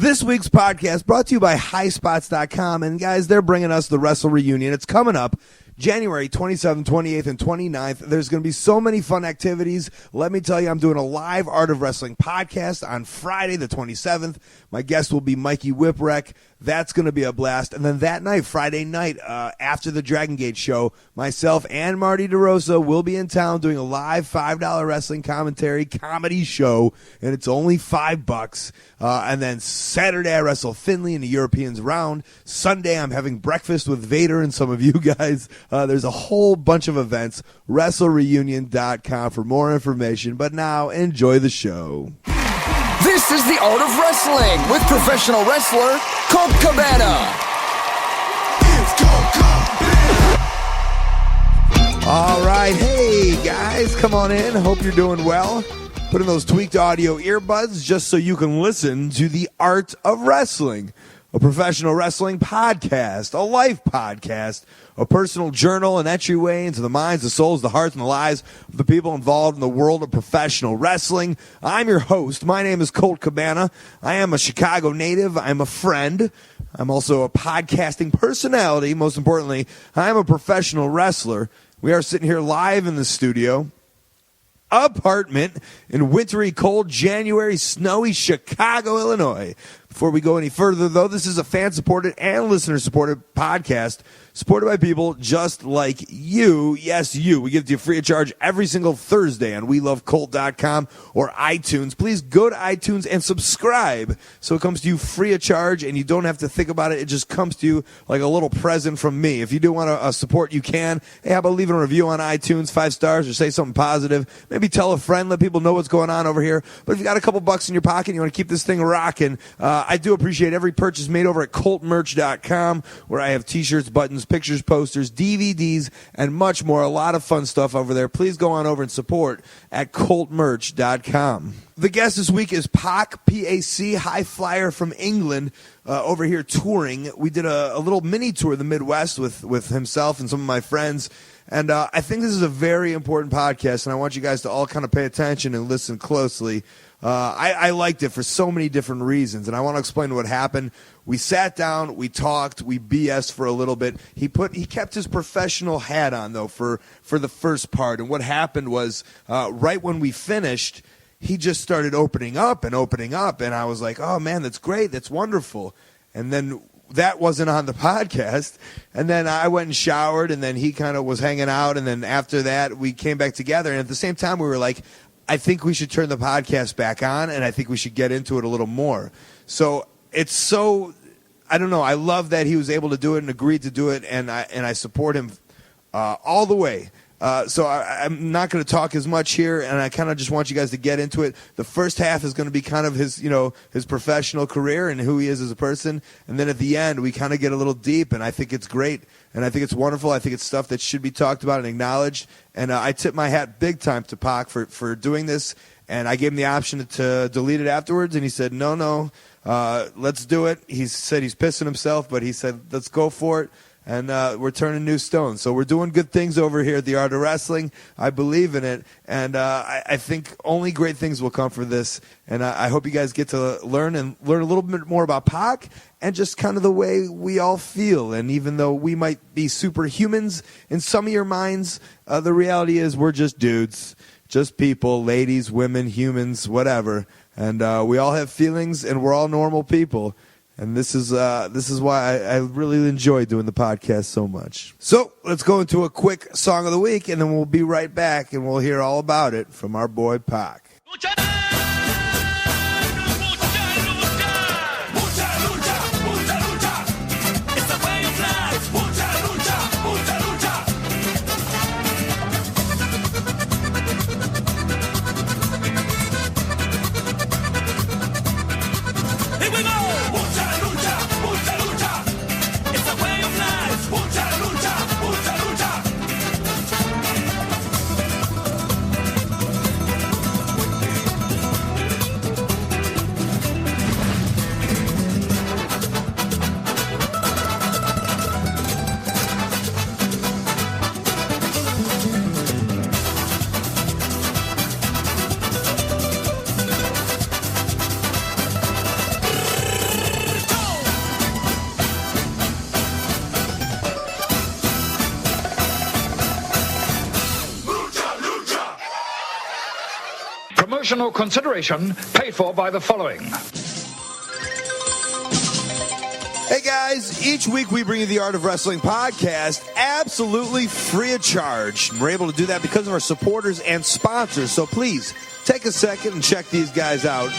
This week's podcast brought to you by highspots.com. And guys, they're bringing us the Wrestle Reunion. It's coming up January 27th, 28th, and 29th. There's going to be so many fun activities. Let me tell you, I'm doing a live Art of Wrestling podcast on Friday the 27th. My guest will be Mikey Whipwreck. That's going to be a blast. And then that night, Friday night, after the Dragon Gate show, myself and Marty DeRosa will be in town doing a live $5 wrestling commentary comedy show, and it's only $5. And then Saturday, I wrestle Finley in the Europeans round. Sunday, I'm having breakfast with Vader and some of you guys. There's a whole bunch of events. WrestleReunion.com for more information. But now, enjoy the show. This is the Art of Wrestling with professional wrestler Colt Cabana. It's Colt Cabana. All right, hey guys, come on in. Hope you're doing well. Put in those tweaked audio earbuds just so you can listen to the Art of Wrestling, a professional wrestling podcast, a life podcast, a personal journal, an entryway into the minds, the souls, the hearts, and the lives of the people involved in the world of professional wrestling. I'm your host. My name is Colt Cabana. I am a Chicago native. I'm a friend. I'm also a podcasting personality. Most importantly, I'm a professional wrestler. We are sitting here live in the studio apartment in wintry, cold, January, snowy Chicago, Illinois. Before we go any further, though, this is a fan-supported and listener-supported podcast supported by people just like you. Yes, you. We give it to you free of charge every single Thursday on WeLoveColt.com or iTunes. Please go to iTunes and subscribe so it comes to you free of charge and you don't have to think about it. It just comes to you like a little present from me. If you do want to support, you can. Hey, how about leaving a review on iTunes, 5 stars, or say something positive. Maybe tell a friend, let people know what's going on over here. But if you got a couple bucks in your pocket and you want to keep this thing rocking, I do appreciate every purchase made over at ColtMerch.com, where I have t-shirts, buttons, pictures, posters, DVDs, and much more. A lot of fun stuff over there. Please go on over and support at ColtMerch.com. The guest this week is Pac, P-A-C, high flyer from England, over here touring. We did a little mini tour of the Midwest with himself and some of my friends. And I think this is a very important podcast, and I want you guys to all kind of pay attention and listen closely. I liked it for so many different reasons, and I want to explain what happened. We sat down, we talked, we BS for a little bit. He kept his professional hat on, though, for the first part. And what happened was, right when we finished, he just started opening up, and I was like, oh, man, that's great, that's wonderful. And then that wasn't on the podcast. And then I went and showered, and then he kind of was hanging out, and then after that, we came back together. And at the same time, we were like, I think we should turn the podcast back on, and I think we should get into it a little more. So it's so, I don't know, I love that he was able to do it and agreed to do it, and I support him all the way. So I'm not going to talk as much here, and I kind of just want you guys to get into it. The first half is going to be kind of his professional career and who he is as a person, and then at the end we kind of get a little deep, and I think it's great, and I think it's wonderful. I think it's stuff that should be talked about and acknowledged, and I tip my hat big time to Pac for doing this, and I gave him the option to delete it afterwards, and he said, no, let's do it. He said he's pissing himself, but he said, let's go for it. And we're turning new stones. So we're doing good things over here at the Art of Wrestling. I believe in it. And I think only great things will come from this. And I hope you guys get to learn a little bit more about Pac and just kind of the way we all feel. And even though we might be superhumans in some of your minds, the reality is we're just dudes, just people, ladies, women, humans, whatever. And we all have feelings, and we're all normal people. And this is why I really enjoy doing the podcast so much. So let's go into a quick song of the week, and then we'll be right back, and we'll hear all about it from our boy Pac. Additional consideration paid for by the following. Hey guys, each week we bring you the Art of Wrestling podcast absolutely free of charge. We're able to do that because of our supporters and sponsors, so please take a second and check these guys out.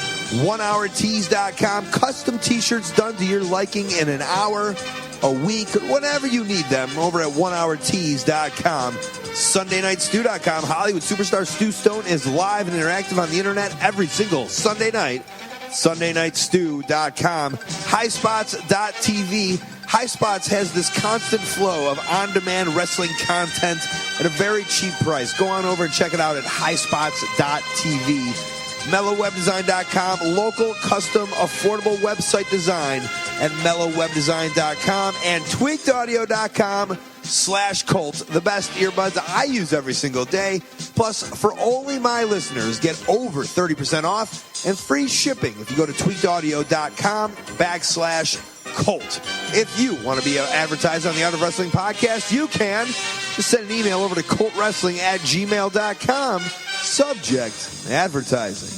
1hourtees.com, custom t-shirts done to your liking in an hour, a week, whenever you need them, over at 1hourtees.com. SundayNightStew.com, Hollywood superstar Stu Stone is live and interactive on the internet every single Sunday night. SundayNightStew.com, HighSpots.tv. HighSpots has this constant flow of on-demand wrestling content at a very cheap price. Go on over and check it out at HighSpots.tv. MellowWebDesign.com, local, custom, affordable website design at MellowWebDesign.com, and TweakedAudio.com/Colt, the best earbuds I use every single day. Plus, for only my listeners, get over 30% off and free shipping if you go to TweakedAudio.com/Colt. If you want to be advertised on the Art of Wrestling podcast, you can. Just send an email over to coltwrestling@gmail.com. Subject, advertising.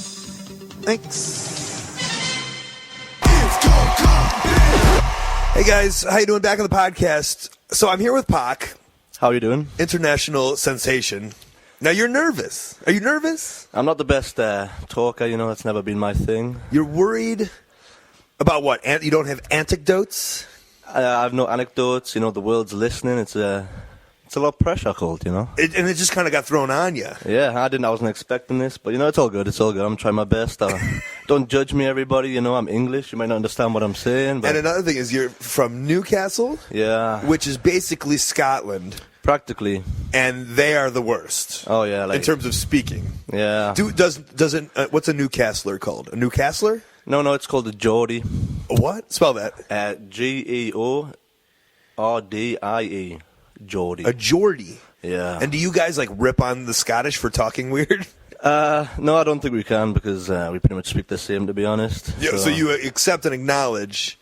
Thanks. Hey guys, how you doing? Back on the podcast. So I'm here with Pac. How are you doing? International sensation. Now you're nervous. Are you nervous? I'm not the best talker, that's never been my thing. You're worried about what? You don't have anecdotes? I have no anecdotes, the world's listening. It's a lot of pressure, Colt, And it just kind of got thrown on you. Yeah, I wasn't expecting this, but it's all good. It's all good. I'm trying my best. Don't judge me, everybody. I'm English. You might not understand what I'm saying. But... And another thing is you're from Newcastle? Yeah. Which is basically Scotland. Practically. And they are the worst. Oh, yeah. In terms of speaking. Yeah. What's a Newcastler called? A Newcastler? No, it's called a Geordie. What? Spell that. Geordie. Geordie. A Geordie. Yeah. And do you guys rip on the Scottish for talking weird? No, I don't think we can because we pretty much speak the same, to be honest. Yeah, so you accept and acknowledge.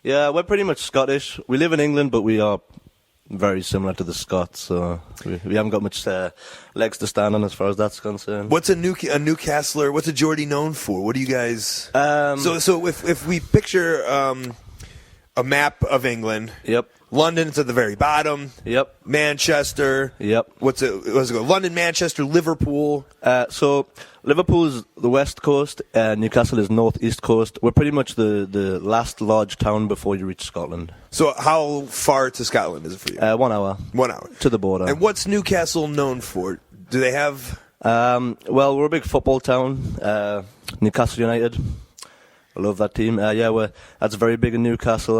Yeah, we're pretty much Scottish. We live in England, but we are very similar to the Scots, so we haven't got much legs to stand on as far as that's concerned. What's a Newcastler? What's a Geordie known for? What do you guys? So if we picture a map of England. Yep. London's at the very bottom. Yep. Manchester. Yep. What's it called? London, Manchester, Liverpool. So Liverpool is the west coast, Newcastle is northeast coast. We're pretty much the last large town before you reach Scotland. So how far to Scotland is it for you? 1 hour. 1 hour. To the border. And what's Newcastle known for? Do they have... Well, we're a big football town. Newcastle United. I love that team. That's very big in Newcastle.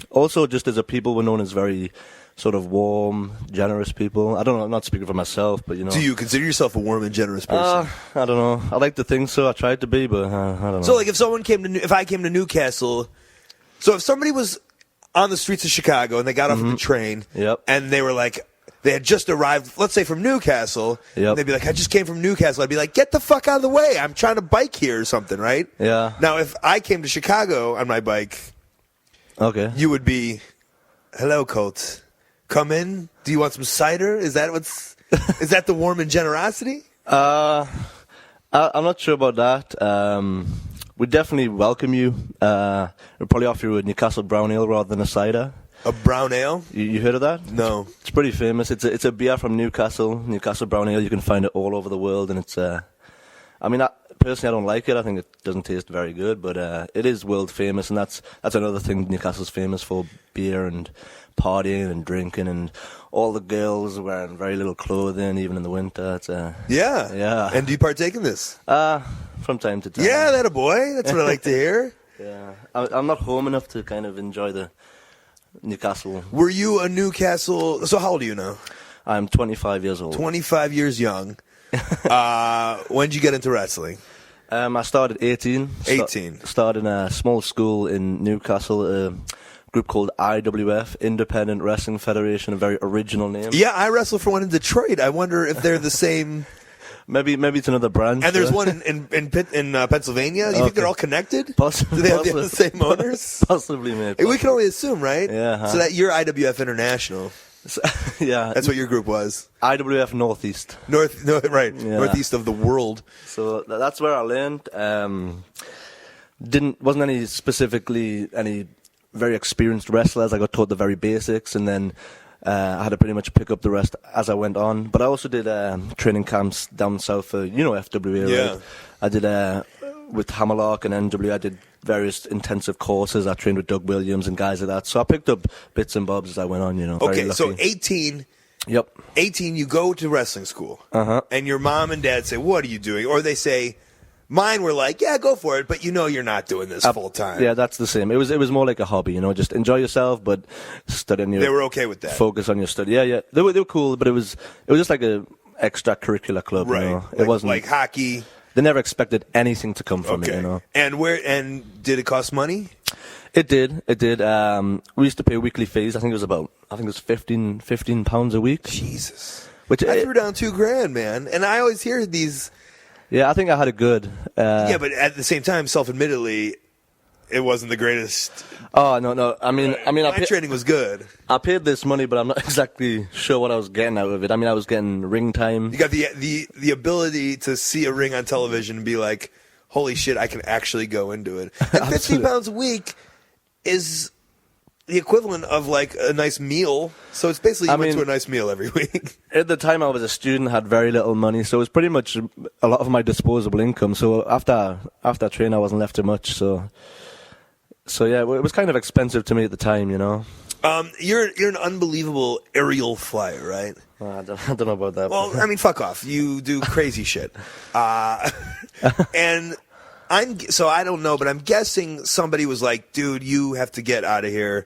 Also, just as a people, we're known as very sort of warm, generous people. I don't know, I'm not speaking for myself, but Do you consider yourself a warm and generous person? I don't know. I like to think so. I tried to be, but I don't know. So, if I came to Newcastle, so if somebody was on the streets of Chicago and they got off of the train, Yep. and they were they had just arrived, let's say from Newcastle, Yep. and they'd be like, I just came from Newcastle. I'd be like, get the fuck out of the way. I'm trying to bike here or something, right? Yeah. Now, if I came to Chicago on my bike, Okay. you would be, hello, Colt. Come in. Do you want some cider? Is that the warm and generosity? I'm not sure about that. We definitely welcome you. We'll probably offer you a Newcastle brown ale rather than a cider. A brown ale? You heard of that? No. It's pretty famous. It's a beer from Newcastle brown ale. You can find it all over the world, and it's. Personally, I don't like it. I think it doesn't taste very good, but it is world famous, and that's another thing Newcastle's famous for: beer and partying and drinking, and all the girls wearing very little clothing, even in the winter. It's Yeah. And do you partake in this? From time to time. Yeah, that a boy. That's what I like to hear. Yeah, I'm not home enough to kind of enjoy the Newcastle. Were you a Newcastle? So how old are you now? I'm 25 years old. 25 years young. When did you get into wrestling? I started 18. 18. Started in a small school in Newcastle, a group called IWF, Independent Wrestling Federation, a very original name. Yeah, I wrestle for one in Detroit. I wonder if they're the same. Maybe it's another branch. And there's one in Pennsylvania. Do you think they're all connected? Possibly. Do they have the same owners? Possibly, maybe. We can only assume, right? Yeah. So that you're IWF International. So, yeah. That's what your group was. IWF Northeast. Right. Yeah. Northeast of the world. So that's where I learned. Wasn't any very experienced wrestlers. I got taught the very basics, and then I had to pretty much pick up the rest as I went on. But I also did training camps down south for FWA. Yeah. Right? I did with Hammerlock and NW. I did various intensive courses. I trained with Doug Williams and guys like that. So I picked up bits and bobs as I went on. Okay, so 18. Yep. 18, you go to wrestling school, and your mom and dad say, "What are you doing?" Or they say, "Mine were like, yeah, go for it, but you're not doing this full time." Yeah, that's the same. It was more like a hobby, just enjoy yourself, but study on your. They were okay with that. Focus on your study. Yeah. They were cool, but it was just like a extracurricular club. Right. It wasn't like hockey. They never expected anything to come from it. And did it cost money? It did. We used to pay weekly fees. I think it was 15 £15 a week. Jesus. Which I threw down $2,000, man. And I always hear these. Yeah, I think I had it good. Yeah, but at the same time, self-admittedly, it wasn't the greatest. Oh no! I mean, my training was good. I paid this money, but I'm not exactly sure what I was getting out of it. I mean, I was getting ring time. You got the ability to see a ring on television and be like, "Holy shit, I can actually go into it." And 15 pounds a week is the equivalent of like a nice meal. So it's basically you went to a nice meal every week. At the time I was a student, had very little money, so it was pretty much a lot of my disposable income. So after training, I wasn't left with much. So yeah, it was kind of expensive to me at the time, You're an unbelievable aerial flyer, right? I don't know about that. Well, I mean, fuck off. You do crazy shit. And I don't know, but I'm guessing somebody was like, dude, you have to get out of here.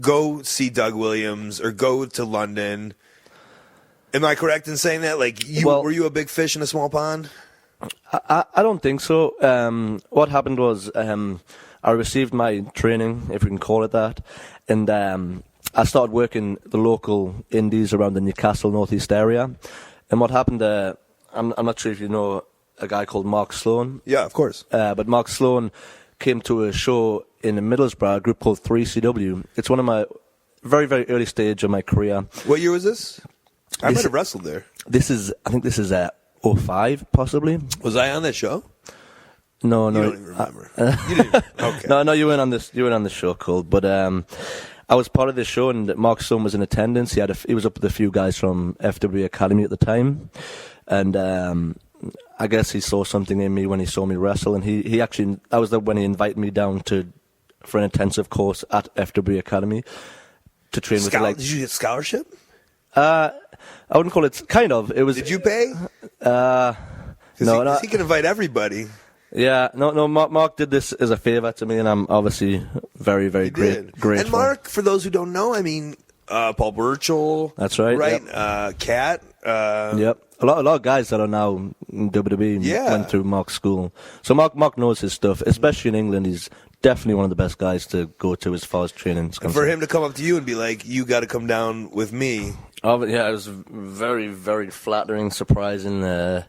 Go see Doug Williams or go to London. Am I correct in saying that? Like, were you a big fish in a small pond? I don't think so. What happened was I received my training, if we can call it that, and I started working the local indies around the Newcastle Northeast area. And what happened, I'm not sure if you know a guy called Mark Sloan. Yeah, of course. But Mark Sloan came to a show in Middlesbrough, a group called 3CW. It's one of my very, very early stage of my career. What year was this? I might have wrestled there. I think this is 05, possibly. Was I on that show? No. You don't even remember. You didn't. Okay. No, you weren't on this. You weren't on the show, Colt. But I was part of this show, and Mark Sloan was in attendance. He was up with a few guys from FW Academy at the time, and I guess he saw something in me when he saw me wrestle, and he actually when he invited me down for an intensive course at FW Academy to train with. Did you get scholarship? I wouldn't call it. Kind of. It was. Did you pay? No. He can invite everybody. Yeah, no. Mark did this as a favor to me, and I'm obviously very, very grateful. And Mark, for those who don't know, I mean, Paul Burchell. That's right. Right. Yep. Kat. Yep. A lot of guys that are now in WWE went through Mark's school. So Mark knows his stuff, especially in England. He's definitely one of the best guys to go to as far as training is concerned. For him to come up to you and be like, "You got to come down with me." Oh, yeah, it was very, very flattering, surprising. It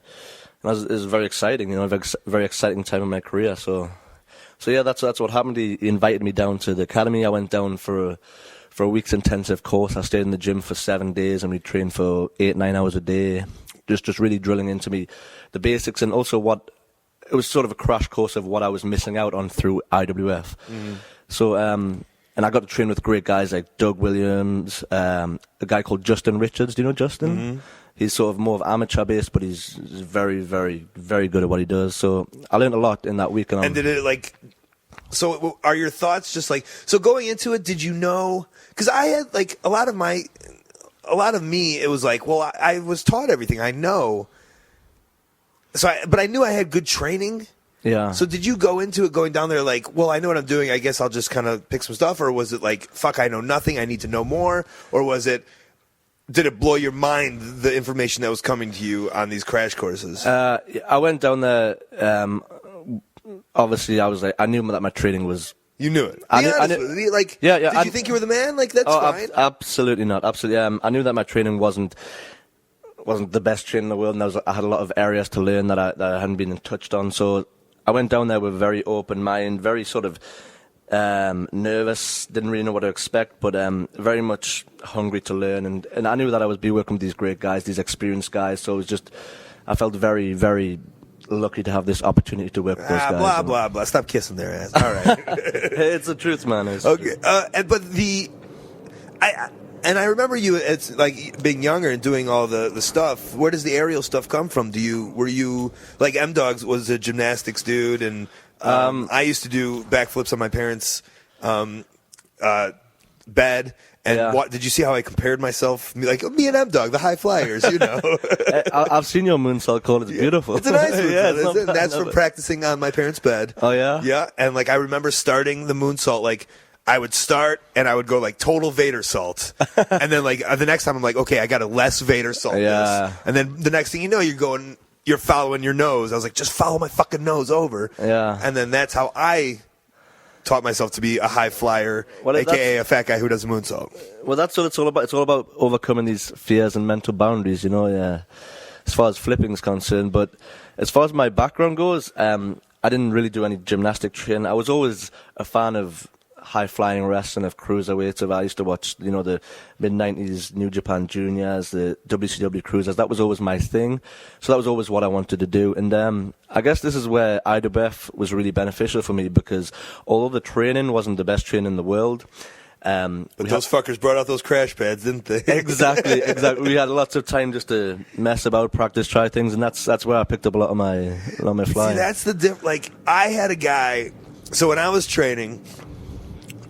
was very exciting, a very exciting time in my career. So yeah, that's what happened. He invited me down to the academy. I went down for a week's intensive course. I stayed in the gym for 7 days, and we trained for 8-9 hours a day, just really drilling into me the basics, and also it was sort of a crash course of what I was missing out on through IWF. So and I got to train with great guys like Doug Williams, a guy called Justin Richards. Do you know Justin? Mm-hmm. He's sort of more of amateur based, but he's very, very, very good at what he does. So I learned a lot in that week. And did it so are your thoughts just so going into it, did you know? Because I had a lot of me, it was like, well, I was taught everything I know. But I knew I had good training. Yeah. So did you go into it going down there like, well, I know what I'm doing, I guess I'll just kind of pick some stuff? Or was it like, fuck, I know nothing, I need to know more? Or did it blow your mind, the information that was coming to you on these crash courses? I went down there, obviously I was I knew that my training was... You knew it. I did you think you were the man? That's fine. Absolutely not. Absolutely. I knew that my training wasn't the best training in the world, and I had a lot of areas to learn that I hadn't been touched on. So I went down there with a very open mind, very sort of nervous, didn't really know what to expect, but very much hungry to learn. And I knew that I would be working with these great guys, these experienced guys. So it was I felt very, very lucky to have this opportunity to work with those guys. Blah, blah, blah. Stop kissing their ass. All right. It's the truth, man. Okay. I remember you. It's like being younger and doing all the stuff. Where does the aerial stuff come from? Were you like M-Dogs was a gymnastics dude, and I used to do backflips on my parents' bed. And did you see how I compared myself? Like me and M-Dog, the high flyers, you know. I've seen your moonsault, Colt. It's beautiful. It's a nice moonsault. Yeah, it's not bad, that's from practicing on my parents' bed. Oh, yeah? Yeah, and like I remember starting the moonsault, like I would start and I would go like total Vader salt. And then like the next time I'm like, okay, I got to less Vader salt this. And then the next thing you know, you're following your nose. I was like, just follow my fucking nose over. Yeah. And then that's how I taught myself to be a high flyer, a.k.a. a fat guy who does a moonsault. Well, that's what it's all about. It's all about overcoming these fears and mental boundaries, you know, as far as flipping is concerned. But as far as my background goes, I didn't really do any gymnastic training. I was always a fan of high-flying wrestling, of cruiserweights. I used to watch, you know, the mid-90s New Japan Juniors, the WCW Cruisers. That was always my thing. So that was always what I wanted to do. And I guess this is where IWF was really beneficial for me, because although the training wasn't the best training in the world, but those fuckers brought out those crash pads, didn't they? Exactly. We had lots of time just to mess about, practice, try things, and that's where I picked up a lot of my flying. See, that's the like I had a guy. So when I was training,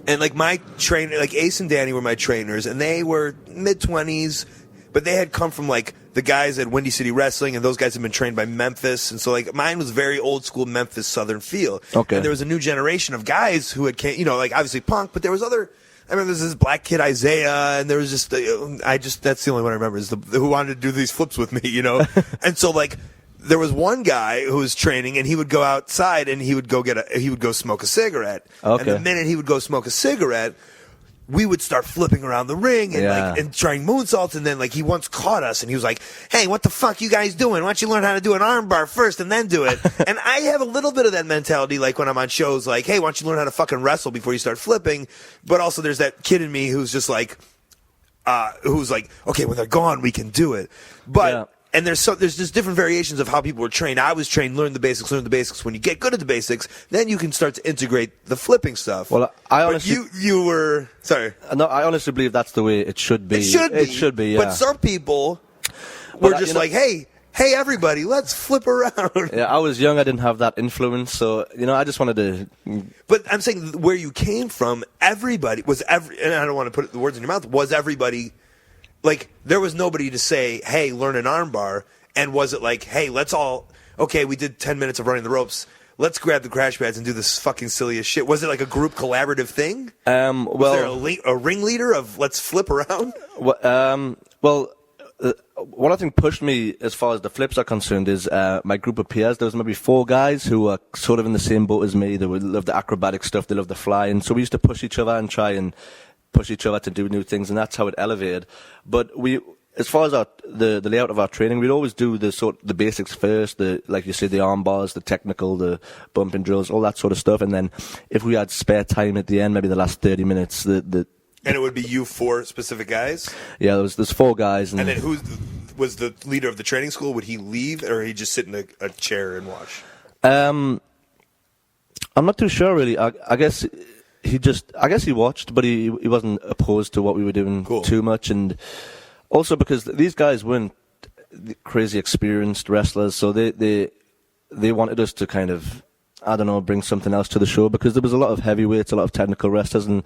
and like my trainer, like Ace and Danny were my trainers, and they were mid-20s, but they had come from like the guys at Windy City Wrestling, and those guys had been trained by Memphis, and so like mine was very old school Memphis Southern feel. Okay. And there was a new generation of guys who had came, you know, like obviously Punk, but there was other. I remember there's this black kid Isaiah, and there was just that's the only one I remember is who wanted to do these flips with me, you know. And so like there was one guy who was training, and he would go outside and he would go smoke a cigarette. Okay. And the minute he would go smoke a cigarette, we would start flipping around the ring and and trying moonsaults. And then like he once caught us, and he was like, "Hey, what the fuck you guys doing? Why don't you learn how to do an arm bar first and then do it?" And I have a little bit of that mentality, like when I'm on shows, like, "Hey, why don't you learn how to fucking wrestle before you start flipping?" But also there's that kid in me who's just like, "Okay, when they're gone, we can do it." But and there's just different variations of how people were trained. I was trained, learn the basics. When you get good at the basics, then you can start to integrate the flipping stuff. Well, I honestly, you were sorry. No, I honestly believe that's the way it should be. It should be. Yeah. But some people were just like, hey, everybody, let's flip around. Yeah, I was young. I didn't have that influence, so I just wanted to. But I'm saying where you came from, everybody was and I don't want to put the words in your mouth. Was everybody? Like, there was nobody to say, hey, learn an armbar. And was it like, hey, we did 10 minutes of running the ropes. Let's grab the crash pads and do this fucking silliest shit. Was it like a group collaborative thing? Was there a ringleader of let's flip around? What I think pushed me as far as the flips are concerned is my group of peers. There was maybe 4 guys who were sort of in the same boat as me. They would love the acrobatic stuff. They love the flying. So we used to push each other and try and push each other to do new things, and that's how it elevated. But as far as the layout of our training, we'd always do the basics first, like you said, the arm bars, the technical, the bumping drills, all that sort of stuff. And then if we had spare time at the end, maybe the last 30 minutes, and it would be you 4 specific guys? Yeah, there's 4 guys. And then who was the leader of the training school? Would he leave, or he'd just sit in a chair and watch? I'm not too sure, really. I guess he watched, but he wasn't opposed to what we were doing too much. And also because these guys weren't crazy experienced wrestlers, so they wanted us to kind of, I don't know, bring something else to the show, because there was a lot of heavyweights, a lot of technical wrestlers, and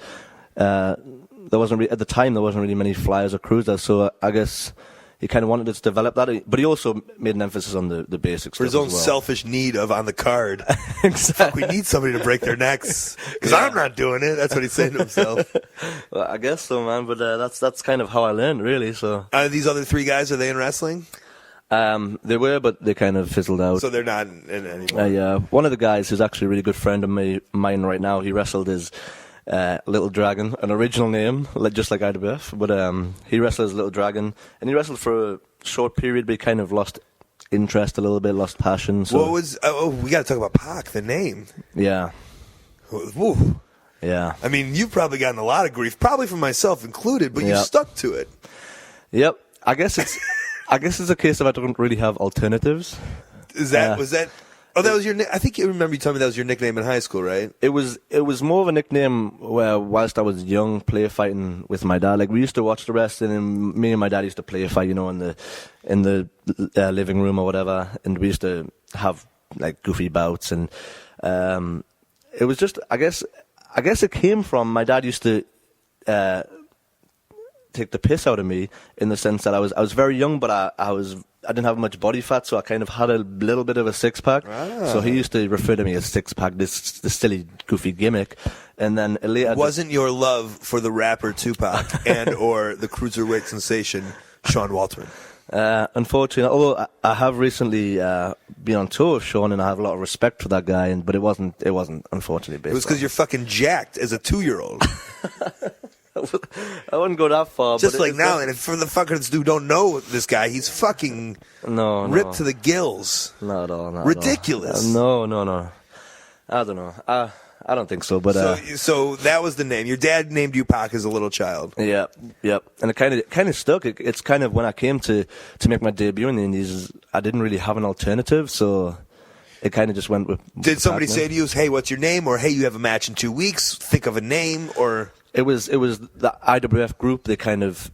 at the time there wasn't really many flyers or cruisers, so I guess he kind of wanted us to develop that, but he also made an emphasis on the basics. For his own selfish need of on the card. Exactly. We need somebody to break their necks, because I'm not doing it. That's what he's saying to himself. Well, I guess so, man, but that's kind of how I learned, really. So these other 3 guys, are they in wrestling? They were, but they kind of fizzled out. So they're not in anymore? One of the guys who's actually a really good friend of mine right now, he wrestled his Little Dragon, an original name, just like IWF, but he wrestled as Little Dragon, and he wrestled for a short period, but he kind of lost interest a little bit, lost passion. So. What was? We got to talk about Pac, the name. Yeah. Woo. Yeah. I mean, you've probably gotten a lot of grief, probably from myself included, but you Yep. stuck to it. Yep. I guess it's a case of I don't really have alternatives. Was that? Oh, that was your. I think you remember you told me that was your nickname in high school, right? It was more of a nickname where whilst I was young, play fighting with my dad. Like we used to watch the wrestling, and me and my dad used to play fight, in the living room or whatever, and we used to have like goofy bouts, and it was just I guess it came from my dad used to take the piss out of me in the sense that I was very young, but I didn't have much body fat, so I kind of had a little bit of a six-pack. So he used to refer to me as six-pack, this silly, goofy gimmick. And then later... Wasn't your love for the rapper Tupac and or the cruiserweight sensation Sean Waltman? Unfortunately, although I have recently been on tour with Sean, and I have a lot of respect for that guy, but it wasn't unfortunately based It was because you're fucking jacked as a 2-year-old. I wouldn't go that far. Just but like now, and for the fuckers who don't know this guy, he's fucking ripped to the gills. Not at all. Ridiculous. No. I don't know. I don't think so. But so that was the name. Your dad named you Pac as a little child. Yep. And it kind of stuck. It's kind of when I came to make my debut in the Indies, I didn't really have an alternative, so it kind of just went with. Did somebody say to you, "Hey, what's your name?" or "Hey, you have a match in 2 weeks. Think of a name." Or it was the IWF group. They kind of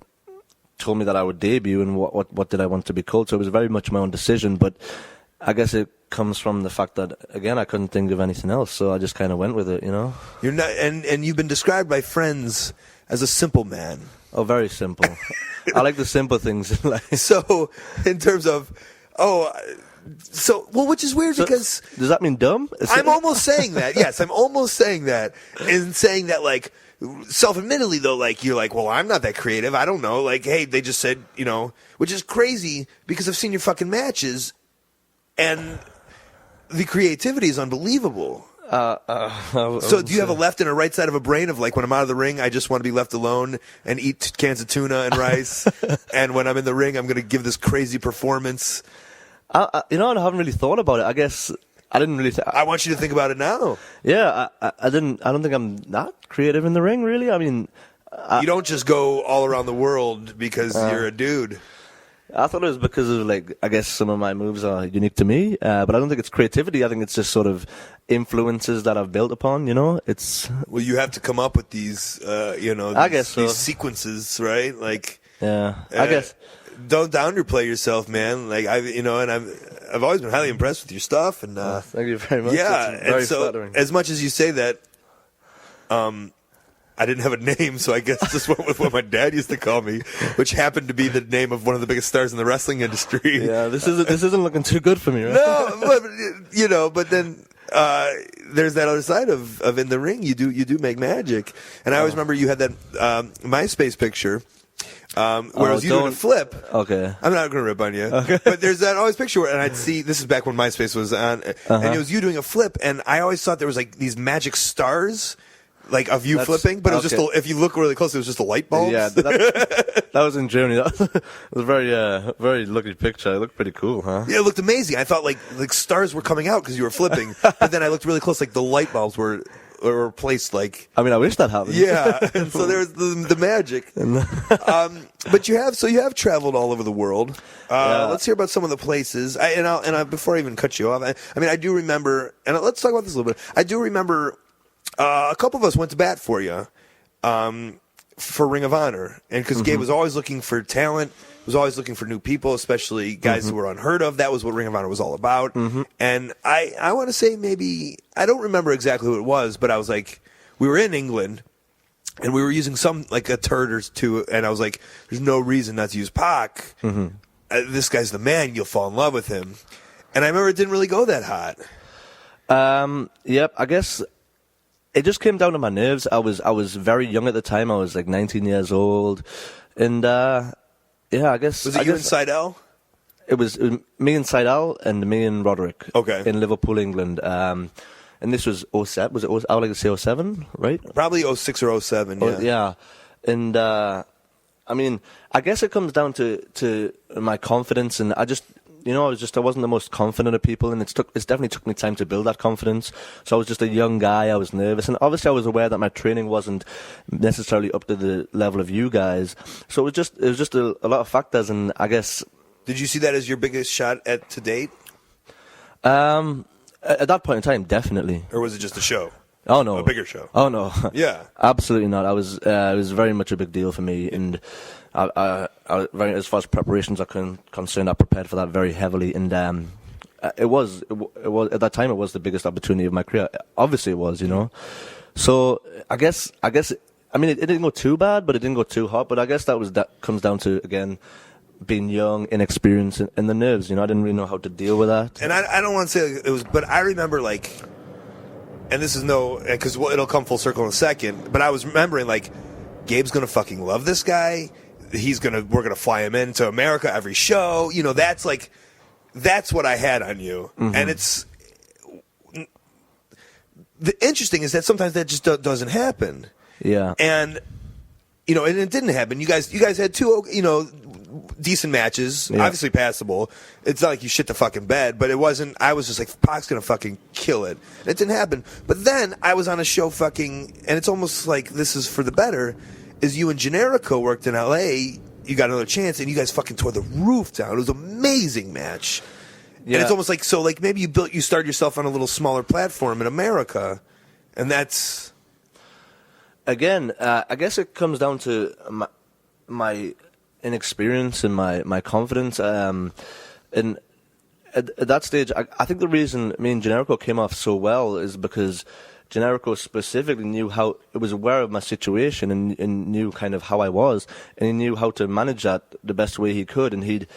told me that I would debut and what did I want to be called. So it was very much my own decision. But I guess it comes from the fact that again I couldn't think of anything else, so I just kind of went with it. You're not, and you've been described by friends as a simple man. Oh, very simple. I like the simple things in life. So, in terms of, which is weird because does that mean dumb? I'm almost saying that. Yes, I'm almost saying that, and saying that like self-admittedly though, like you're like, well, I'm not that creative. I don't know. Like, hey, they just said, which is crazy because I've seen your fucking matches, and the creativity is unbelievable. So do you have a left and a right side of a brain of like when I'm out of the ring, I just want to be left alone and eat cans of tuna and rice, and when I'm in the ring, I'm going to give this crazy performance? I haven't really thought about it. I guess I didn't really. I want you to think about it now. Yeah, I didn't. I don't think I'm not creative in the ring, really. I mean, you don't just go all around the world because you're a dude. I thought it was because of I guess some of my moves are unique to me, but I don't think it's creativity. I think it's just sort of influences that I've built upon. It's well, you have to come up with these, I guess so. These sequences, right? Like, yeah, I guess. Don't underplay yourself, man. Like I've always been highly impressed with your stuff, and thank you very much. Yeah, it's very and so flattering. As much as you say that, I didn't have a name, so I guess just went with what my dad used to call me, which happened to be the name of one of the biggest stars in the wrestling industry. Yeah, this isn't looking too good for me, right? No, but then there's that other side of in the ring. You do make magic, and I always remember you had that MySpace picture. Where it was you doing a flip. Okay. I'm not going to rip on you. Okay. But there's that always picture where, and I'd see, this is back when MySpace was on, and it was you doing a flip, and I always thought there was like these magic stars, like of you flipping, but it was just, if you look really close, it was just a light bulb. Yeah, that was in Germany. That was a very lucky picture. It looked pretty cool, huh? Yeah, it looked amazing. I thought like stars were coming out because you were flipping, but then I looked really close, like the light bulbs were placed like. I mean, I wish that happened. Yeah, and so there's the magic. But you have traveled all over the world. Let's hear about some of the places. Before I even cut you off, I mean, I do remember, and let's talk about this a little bit. I do remember a couple of us went to bat for you for Ring of Honor, and because Gabe was always looking for talent. Was always looking for new people, especially guys who were unheard of. That was what Ring of Honor was all about. And I want to say maybe, I don't remember exactly who it was, but I was like, we were in England, and we were using some, like a turd or two, and I was like, there's no reason not to use Pac. This guy's the man, you'll fall in love with him. And I remember it didn't really go that hot. Yep, I guess it just came down to my nerves. I was very young at the time. I was like 19 years old, and yeah, I guess. Was it you and Seidel? It was me and Seidel and me and Roderick. Okay. In Liverpool, England. And this was 07. Was it? I would like to say 07, right? Probably 06 or 07. Yeah. Yeah. And I mean, I guess it comes down to my confidence, and I just I wasn't the most confident of people, and it's definitely took me time to build that confidence. So I was just a young guy, I was nervous, and obviously I was aware that my training wasn't necessarily up to the level of you guys. So it was just a lot of factors, and I guess. Did you see that as your biggest shot to date? At that point in time, definitely. Or was it just a show? Oh no, a bigger show. Oh no, yeah, absolutely not. It was very much a big deal for me, and I as far as preparations are concerned, I prepared for that very heavily, and it was at that time it was the biggest opportunity of my career. Obviously, it was, So I guess I mean it didn't go too bad, but it didn't go too hot. But I guess that comes down to again being young, inexperienced, and the nerves. I didn't really know how to deal with that. And I don't want to say it was, but I remember and this is because it'll come full circle in a second, but I was remembering Gabe's gonna fucking love this guy. We're gonna fly him into America every show. That's what I had on you. Mm-hmm. And it's the interesting is that sometimes that just doesn't happen. Yeah. And and it didn't happen. You guys had two decent matches, obviously passable. It's not like you shit the fucking bed, but it wasn't. I was just like, Pac's gonna fucking kill it. And it didn't happen. But then I was on a show and it's almost like this is for the better. Is you and Generico worked in LA? You got another chance, and you guys fucking tore the roof down. It was an amazing match. Yeah. And it's almost like maybe you started yourself on a little smaller platform in America, and that's. Again, I guess it comes down to my inexperience and my confidence. And at that stage, I think the reason me and Generico came off so well is because Generico specifically was aware of my situation and knew kind of how I was, and he knew how to manage that the best way he could. And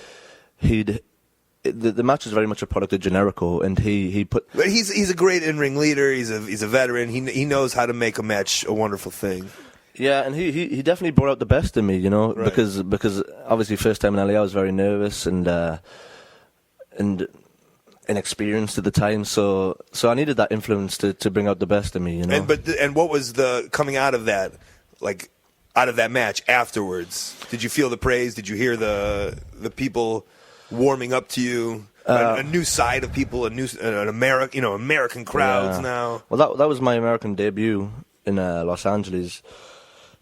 the match is very much a product of Generico, and he put. But he's a great in-ring leader. He's a veteran. He knows how to make a match a wonderful thing. Yeah, and he definitely brought out the best in me, right. because obviously first time in LA I was very nervous and inexperienced at the time, so I needed that influence to bring out the best in me, And what was the coming out of that, out of that match afterwards? Did you feel the praise? Did you hear the people warming up to you? A new side of people, American crowds now. Well, that was my American debut in Los Angeles.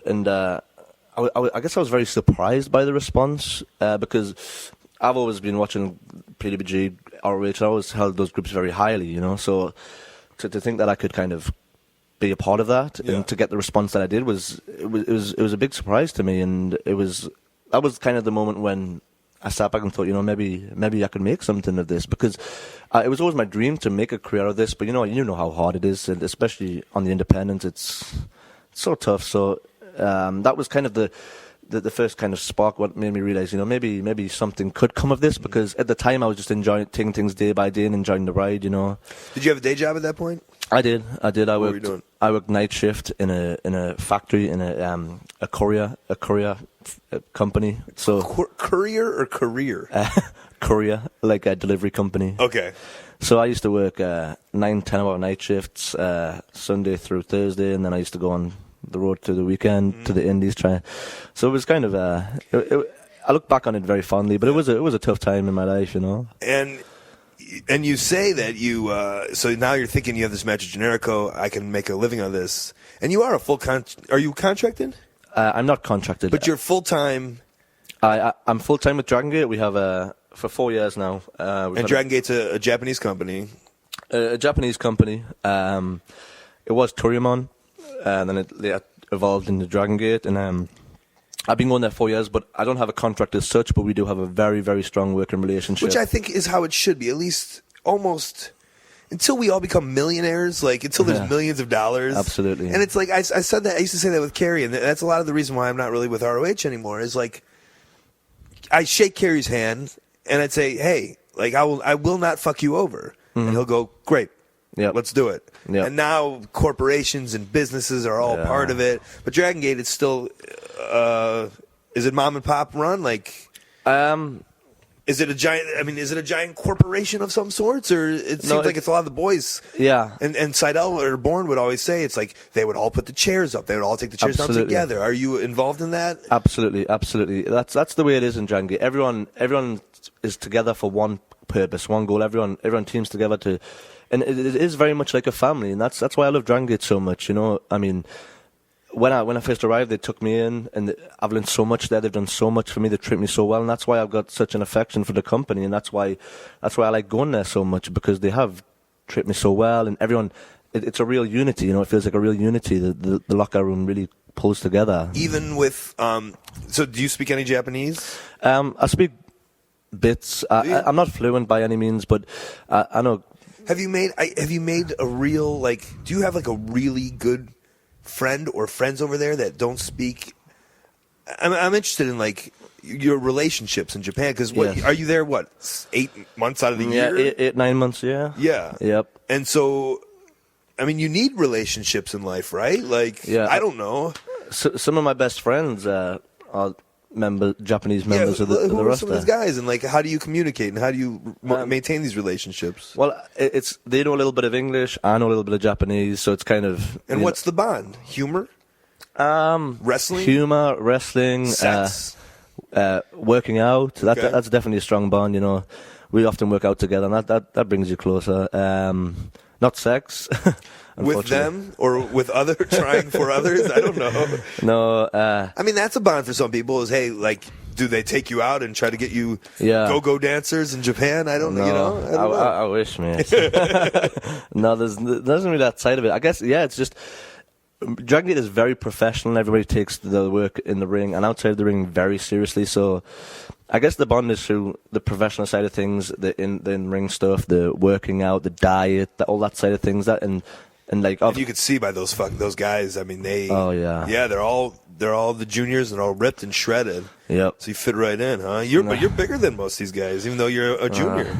And I guess I was very surprised by the response because I've always been watching PWG, ROH. I always held those groups very highly, So to think that I could kind of be a part of that and to get the response that I did was a big surprise to me. And that was kind of the moment when I sat back and thought, maybe I could make something of this, because it was always my dream to make a career of this. But you know how hard it is, and especially on the independents, it's so tough. So. That was kind of the first kind of spark. What made me realize, maybe something could come of this, because at the time I was just taking things day by day and enjoying the ride. Did you have a day job at that point? I did. What were you doing? I worked night shift in a factory in a courier company. So courier or career? Courier, like a delivery company. Okay. So I used to work 9-10 hour night shifts Sunday through Thursday, and then I used to go on the road to the weekend to the Indies so it was kind of I look back on it very fondly, but it was a tough time in my life, And you say that you so now you're thinking you have this match with Generico, I can make a living on this, and you are are you contracted? I'm not contracted, but you're full time. I'm full time with Dragon Gate. We have for 4 years now. And Dragon Gate's a Japanese company. A Japanese company. It was Toryumon. And then they evolved into Dragon Gate, and I've been going there 4 years, but I don't have a contract as such, but we do have a very, very strong working relationship. Which I think is how it should be, at least almost until we all become millionaires, until there's millions of dollars. Absolutely. And it's I said that, I used to say that with Kerry, and that's a lot of the reason why I'm not really with ROH anymore, is I shake Kerry's hand, and I'd say, hey, I will not fuck you over. Mm-hmm. And he'll go, great. Yep. Let's do it. Yep. And now corporations and businesses are all part of it. But Dragon Gate, it's still, is it mom and pop run? Is it a giant corporation of some sorts? Or it seems like it's a lot of the boys. Yeah. And Seidel or Bourne would always say, it's they would all put the chairs up. They would all take the chairs down together. Are you involved in that? Absolutely. That's the way it is in Dragon Gate. Everyone is together for one purpose, one goal. Everyone teams together to, and it is very much like a family, and that's why I love Dragon Gate so much. You know, I mean, when I first arrived, they took me in, and I've learned so much there. They've done so much for me. They treat me so well, and that's why I've got such an affection for the company, and that's why I like going there so much, because they have treated me so well, and everyone. It's a real unity. You know, it feels like a real unity. The locker room really pulls together. Even with, so do you speak any Japanese? I speak bits. I'm not fluent by any means, but I know. Have you made a real, like, do you have like a really good friend or friends over there that don't speak? I'm interested in like your relationships in Japan, because Yes. are you there 8 months out of the year? Yeah, 8-9 months. Yeah. Yeah. Yep. And so, I mean, you need relationships in life, right? Like, Yeah. I don't know. So, some of my best friends are Japanese members of the who are roster. some of these guys, and like, how do you communicate and how do you maintain these relationships? Well, they know a little bit of English. I know a little bit of Japanese, so it's kind of. And what's the bond? Humor, wrestling, humor, wrestling, sex, working out. Okay. That's definitely a strong bond. You know, we often work out together, and that brings you closer. Not sex. with them or with trying for others. I don't know. No. I mean, that's a bond for some people. Is, hey, like, do they take you out and try to get you go-go dancers in Japan? I don't know. You know. I don't know. I wish, man. No, there isn't really that side of it. I guess, yeah, it's just Dragon Gate is very professional. Everybody takes the work in the ring and outside of the ring very seriously. So I guess the bond is through the professional side of things, the in-ring stuff, the working out, the diet, all that side of things. And like, and you could see by those guys. I mean, they. Oh yeah. Yeah, they're all the juniors and all ripped and shredded. Yep. So you fit right in, huh? But you're bigger than most of these guys, even though you're a junior.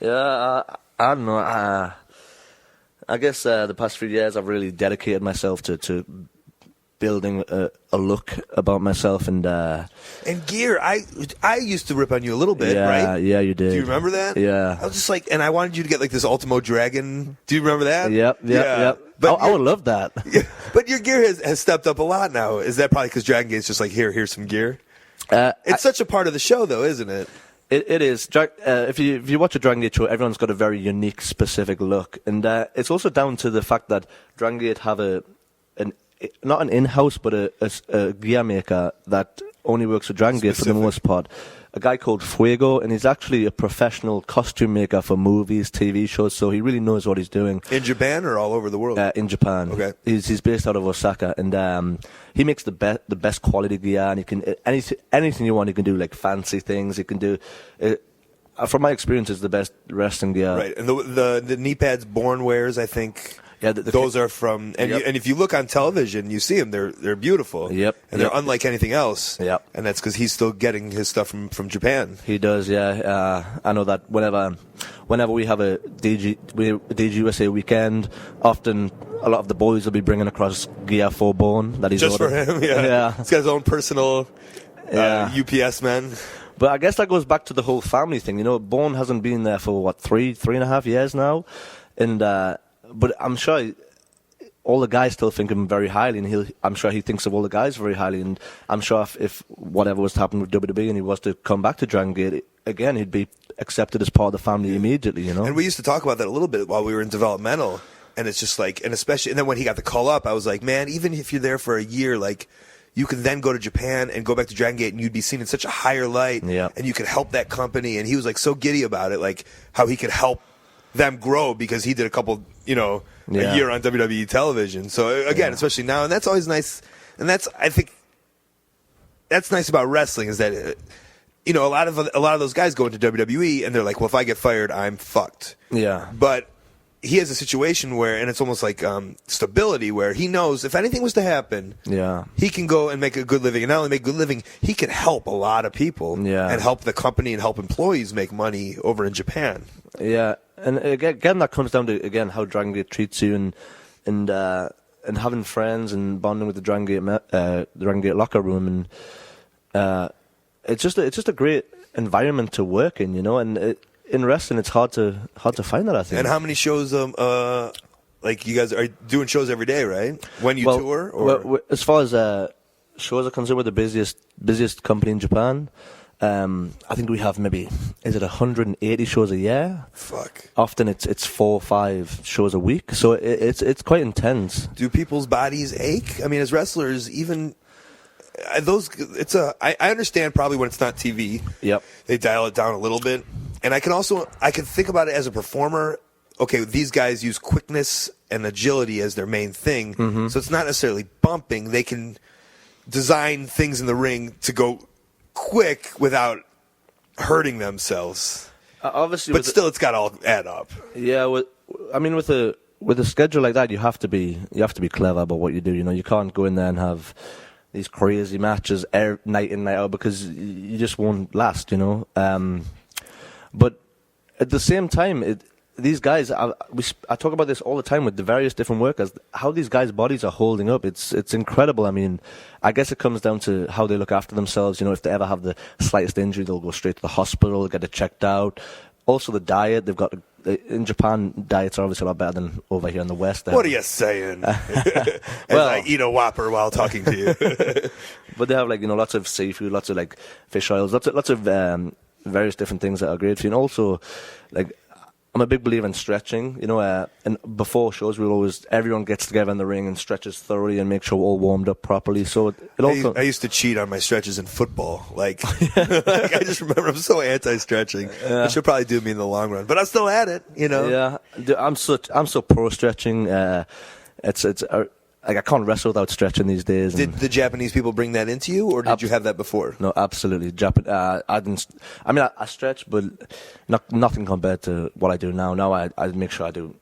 Yeah, I don't know. I guess the past few years I've really dedicated myself to building a look about myself and gear. I used to rip on you a little bit, right? Yeah, you did. Do you remember that? Yeah. I was just like, and I wanted you to get like this Ultimo Dragon. Do you remember that? Yep. But I would love that. Yeah, but your gear has stepped up a lot now. Is that probably because Dragon Gate's just like, here's some gear? It's such a part of the show, though, isn't it? It is. If you watch a Dragon Gate show, everyone's got a very unique, specific look, and it's also down to the fact that Dragon Gate have not an in-house, but a gear maker that only works for Dragon Gate for the most part. A guy called Fuego, and he's actually a professional costume maker for movies, TV shows, so he really knows what he's doing. In Japan or all over the world? In Japan. Okay. He's based out of Osaka, and he makes the best quality gear, and he can anything you want. He can do like fancy things. He can do. From my experience, it's the best wrestling gear. Right, and the knee pads Born wears, I think. Yeah, those are from, and Yep. and if you look on television, you see them. They're beautiful. Yep. And they're Yep. unlike anything else. Yep. And that's because he's still getting his stuff from Japan. He does, yeah. I know that whenever we have a DG USA weekend, often a lot of the boys will be bringing across gear for Bone that he's Just ordered. for him, yeah. Yeah. He's got his own personal Yeah. UPS man. But I guess that goes back to the whole family thing. You know, Bone hasn't been there for three and a half years now, and but I'm sure all the guys still think of him very highly, and I'm sure he thinks of all the guys very highly, and I'm sure if whatever was to happen with WWE and he was to come back to Dragon Gate again, he'd be accepted as part of the family immediately, you know. And we used to talk about that a little bit while we were in developmental, and it's just like, and especially, and then when he got the call up, I was like, man, even if you're there for a year, like, you can then go to Japan and go back to Dragon Gate, and you'd be seen in such a higher light, Yeah. and you could help that company, and he was like so giddy about it, like how he could help them grow because he did a couple, Yeah. a year on WWE television. So again, especially now, and that's always nice. And I think that's nice about wrestling is that a lot of those guys go into WWE and they're like, well, if I get fired, I'm fucked. Yeah. But he has a situation where, and it's almost like stability, where he knows if anything was to happen, Yeah. he can go and make a good living. And not only make a good living, he can help a lot of people Yeah. and help the company and help employees make money over in Japan. Yeah, and again, that comes down to how Dragon Gate treats you, and having friends and bonding with the Dragon Gate locker room, and it's just a great environment to work in, And in wrestling, it's hard to find that, I think. And how many shows? Like you guys are doing shows every day, right? When you tour, or well, as far as shows are concerned, we're the busiest company in Japan. I think we have maybe, is it 180 shows a year? Fuck. Often it's 4 or 5 shows a week, so it's quite intense. Do people's bodies ache? I mean, as wrestlers, even I understand probably when it's not TV. Yep. They dial it down a little bit, and I can think about it as a performer. Okay, these guys use quickness and agility as their main thing, so it's not necessarily bumping. They can design things in the ring to go quick without hurting themselves. Obviously, but still, it's got to all add up. Yeah, with a schedule like that, you have to be clever about what you do. You know, you can't go in there and have these crazy matches night in, night out, because you just won't last. You know, but at the same time, these guys, I talk about this all the time with the various different workers, how these guys' bodies are holding up. It's incredible. I mean, I guess it comes down to how they look after themselves. You know, if they ever have the slightest injury, they'll go straight to the hospital, get it checked out. Also, the diet, they've got, in Japan, diets are obviously a lot better than over here in the West. What are you saying? As Well, I eat a Whopper while talking to you. But they have, like, you know, lots of seafood, lots of, like, fish oils, lots of various different things that are great for you. And also, like, I'm a big believer in stretching, you know, and before shows everyone gets together in the ring and stretches thoroughly and makes sure we're all warmed up properly. So I used to cheat on my stretches in football. Like I just remember I'm so anti-stretching. It should probably do me in the long run, but I'm still at it, you know. Yeah, I'm so pro stretching. Like, I can't wrestle without stretching these days. Did the Japanese people bring that into you, or did you have that before? No, absolutely. I didn't. I mean, I stretch, but nothing compared to what I do now. Now I make sure I do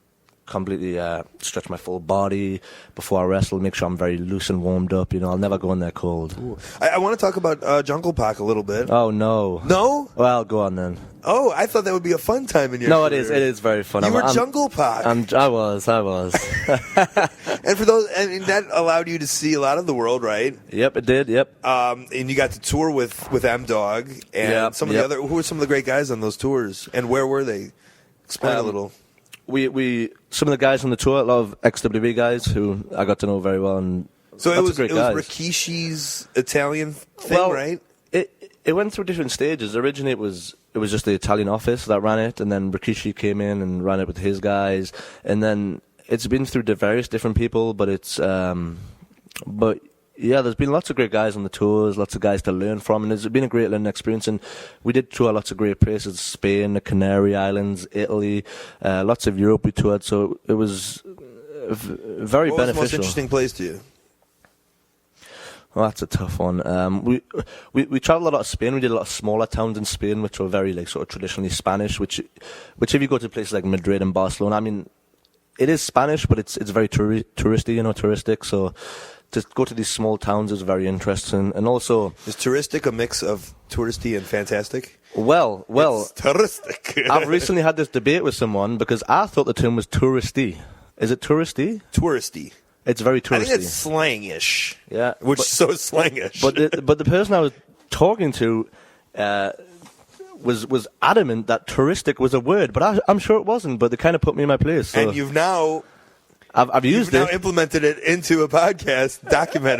completely stretch my full body before I wrestle. Make sure I'm very loose and warmed up. You know, I'll never go in there cold. I want to talk about Jungle Pac a little bit. Oh no. No? Well, go on then. Oh, I thought that would be a fun time in your No, career. it is very fun. You were Jungle Pac. I was. And for those, I mean, that allowed you to see a lot of the world, right? Yep, it did. Yep. And you got to tour with M-Dog and some of the other. Who were some of the great guys on those tours, and where were they? Explain a little. We some of the guys on the tour, a lot of ex-WWE guys who I got to know very well, and so it was guys. Rikishi's Italian thing, right? It went through different stages. Originally, it was just the Italian office that ran it, and then Rikishi came in and ran it with his guys, and then it's been through the various different people. But it's but yeah, there's been lots of great guys on the tours, lots of guys to learn from, and it's been a great learning experience. And we did tour lots of great places: Spain, the Canary Islands, Italy, lots of Europe we toured. So it was very beneficial. What was the most interesting place to you? Well, that's a tough one. We traveled a lot of Spain. We did a lot of smaller towns in Spain, which were very, like, sort of traditionally Spanish. Which if you go to places like Madrid and Barcelona, I mean, it is Spanish, but it's very touristy, you know, touristic. So to go to these small towns is very interesting. And also, is touristic a mix of touristy and fantastic? Well, it's touristic. I've recently had this debate with someone because I thought the term was touristy. Is it touristy? Touristy. It's very touristy. I think it's slangish. Yeah, which is so slangish. But the person I was talking to was adamant that touristic was a word, but I'm sure it wasn't. But they kind of put me in my place. So. And you've now. I've used now implemented it into a podcast, documented.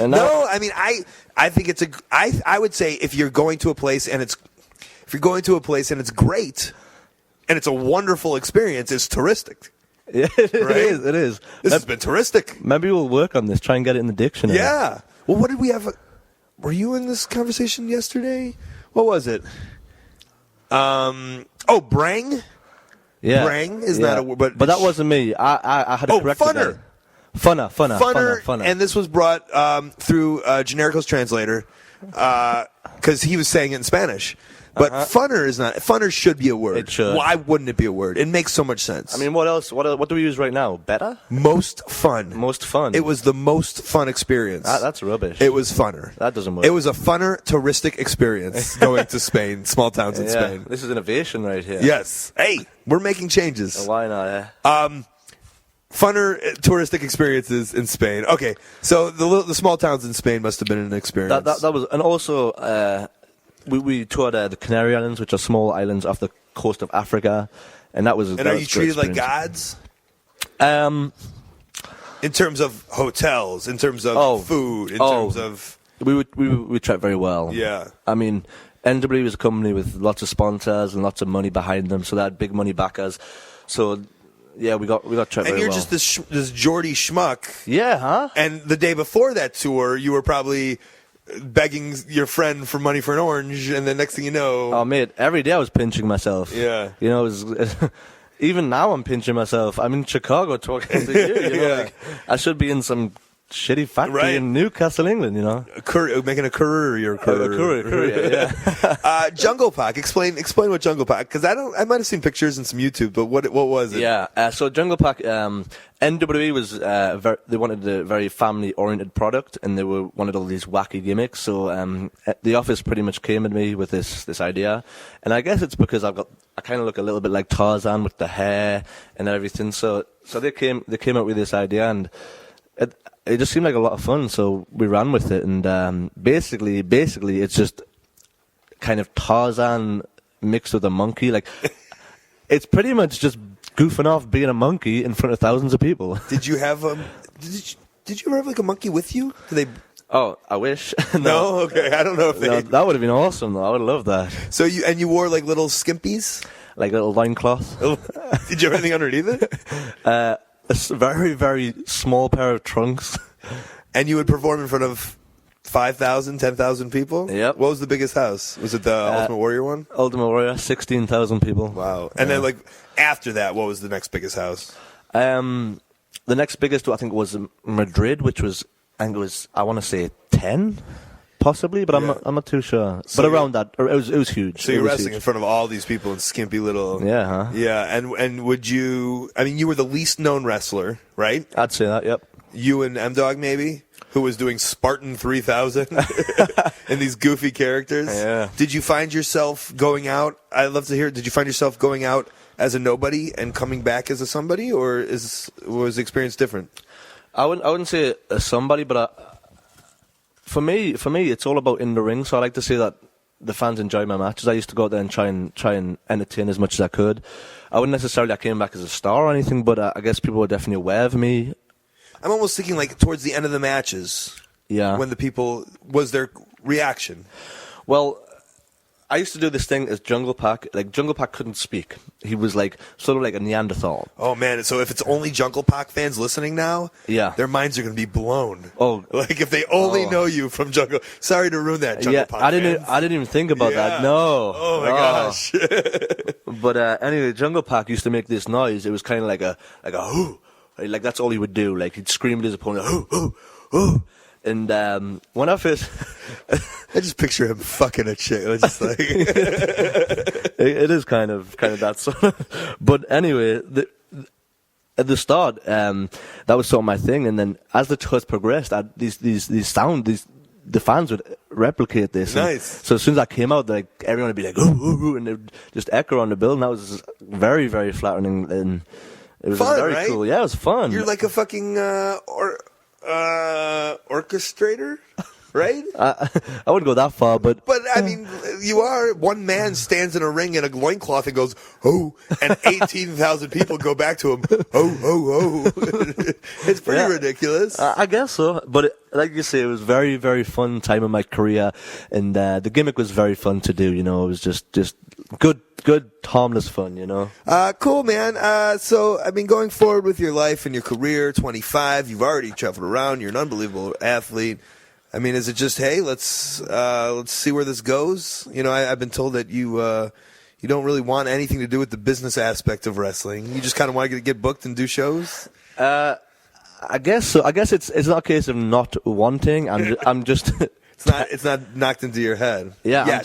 No, I mean, I think it's I would say if you're going to a place and it's great, and it's a wonderful experience, it's touristic. Yeah, it is. This has been touristic. Maybe we'll work on this, try and get it in the dictionary. Yeah. Well, what did we have? Were you in this conversation yesterday? What was it? Brang? Yeah. Brang is not a word, but that wasn't me. I had a corrected funner. Funner. And this was brought through Generico's translator because he was saying it in Spanish. But funner is not. Funner should be a word. It should. Why wouldn't it be a word? It makes so much sense. I mean, what else? What do we use right now? Better? Most fun. Most fun. It was the most fun experience. That's rubbish. It was funner. That doesn't work. It was a funner touristic experience going to Spain, small towns in Spain. This is innovation right here. Yes. Hey, we're making changes. Why not? Funner touristic experiences in Spain. Okay, so the small towns in Spain must have been an experience. That was, and also. We toured the Canary Islands, which are small islands off the coast of Africa, and that was. And are you treated like gods? In terms of hotels, in terms of food, in terms of We tread very well. Yeah. I mean, NWE was a company with lots of sponsors and lots of money behind them, so they had big money backers. So, yeah, we got tread very well. And you're just this Geordie schmuck. Yeah, huh? And the day before that tour, you were probably begging your friend for money for an orange, and the next thing you know... Oh, mate, every day I was pinching myself. Yeah. You know, it was... Even now I'm pinching myself. I'm in Chicago talking to you. You know, Yeah. like, I should be in some shitty factory in Newcastle, England, you know. Making a courier. Yeah. Jungle Pac. Explain what Jungle Pac, because I might have seen pictures and some YouTube, but what was it? Yeah. So Jungle Pac, NWE was they wanted a very family-oriented product, and they wanted all these wacky gimmicks. So the office pretty much came at me with this idea, and I guess it's because I kind of look a little bit like Tarzan with the hair and everything. So they came up with this idea, and it just seemed like a lot of fun. So we ran with it, and basically it's just kind of Tarzan mixed with a monkey. Like it's pretty much just goofing off being a monkey in front of thousands of people. Did you have Did you ever have like a monkey with you? Did they? Oh, I wish. No, okay. I don't know if they. No, that would have been awesome, though. I would love that. So you wore like little skimpies? Like a little loincloth. Did you have anything underneath it? A very, very small pair of trunks. And you would perform in front of 5,000, 10,000 people? Yep. What was the biggest house? Was it the Ultimate Warrior one? Ultimate Warrior, 16,000 people. Wow. And then like after that, what was the next biggest house? The next biggest, I think, was Madrid, which was, I want to say 10, possibly, but I'm not too sure. So but around that, it was huge. So you're wrestling in front of all these people in skimpy little. Yeah, huh? Yeah, and would you? I mean, you were the least known wrestler, right? I'd say that. Yep. You and M-Dog maybe, who was doing Spartan 3000 and these goofy characters. Yeah. Did you find yourself going out? I'd love to hear. Did you find yourself going out as a nobody and coming back as a somebody, or was the experience different? I wouldn't say a somebody, but for me, it's all about in the ring. So I like to say that the fans enjoy my matches. I used to go out there and try and entertain as much as I could. I wouldn't necessarily I came back as a star or anything, but I guess people were definitely aware of me. I'm almost thinking like towards the end of the matches. Yeah. When the people was their reaction. Well, I used to do this thing as Jungle Pac. Like, Jungle Pac couldn't speak. He was like sort of like a Neanderthal. Oh man! So if it's only Jungle Pac fans listening now, yeah, their minds are going to be blown. Oh, like if they only know you from Jungle. Sorry to ruin that, Jungle Pac. I didn't even think about that. No. Oh my gosh. But anyway, Jungle Pac used to make this noise. It was kind of like a hoo. Like that's all he would do. Like he'd scream at his opponent, hoo hoo hoo. And when I first, I just picture him fucking a chick. It's just like it is kind of that sort of. But anyway, at the start, that was sort of my thing. And then as the tours progressed, the fans would replicate this. Nice. So as soon as I came out, like everyone would be like, ooh, ooh, ooh, and it would just echo on the building. That was very, very flattering, and it was fun, very right? cool. Yeah, it was fun. You're like a fucking orchestrator, right? I wouldn't go that far, but I mean, you are. One man stands in a ring in a loincloth and goes, oh, and 18,000 people go back to him, oh. It's pretty ridiculous. I guess so. But like you say, it was very, very fun time in my career, and the gimmick was very fun to do. You know, it was just good, harmless fun. You know. Cool, man. So, I mean, going forward with your life and your career, 25, you've already traveled around. You're an unbelievable athlete. I mean, is it just, hey, let's see where this goes? You know, I've been told that you don't really want anything to do with the business aspect of wrestling. You just kind of want to get booked and do shows. I guess so. I guess it's not a case of not wanting. I'm just. It's not knocked into your head. Yeah.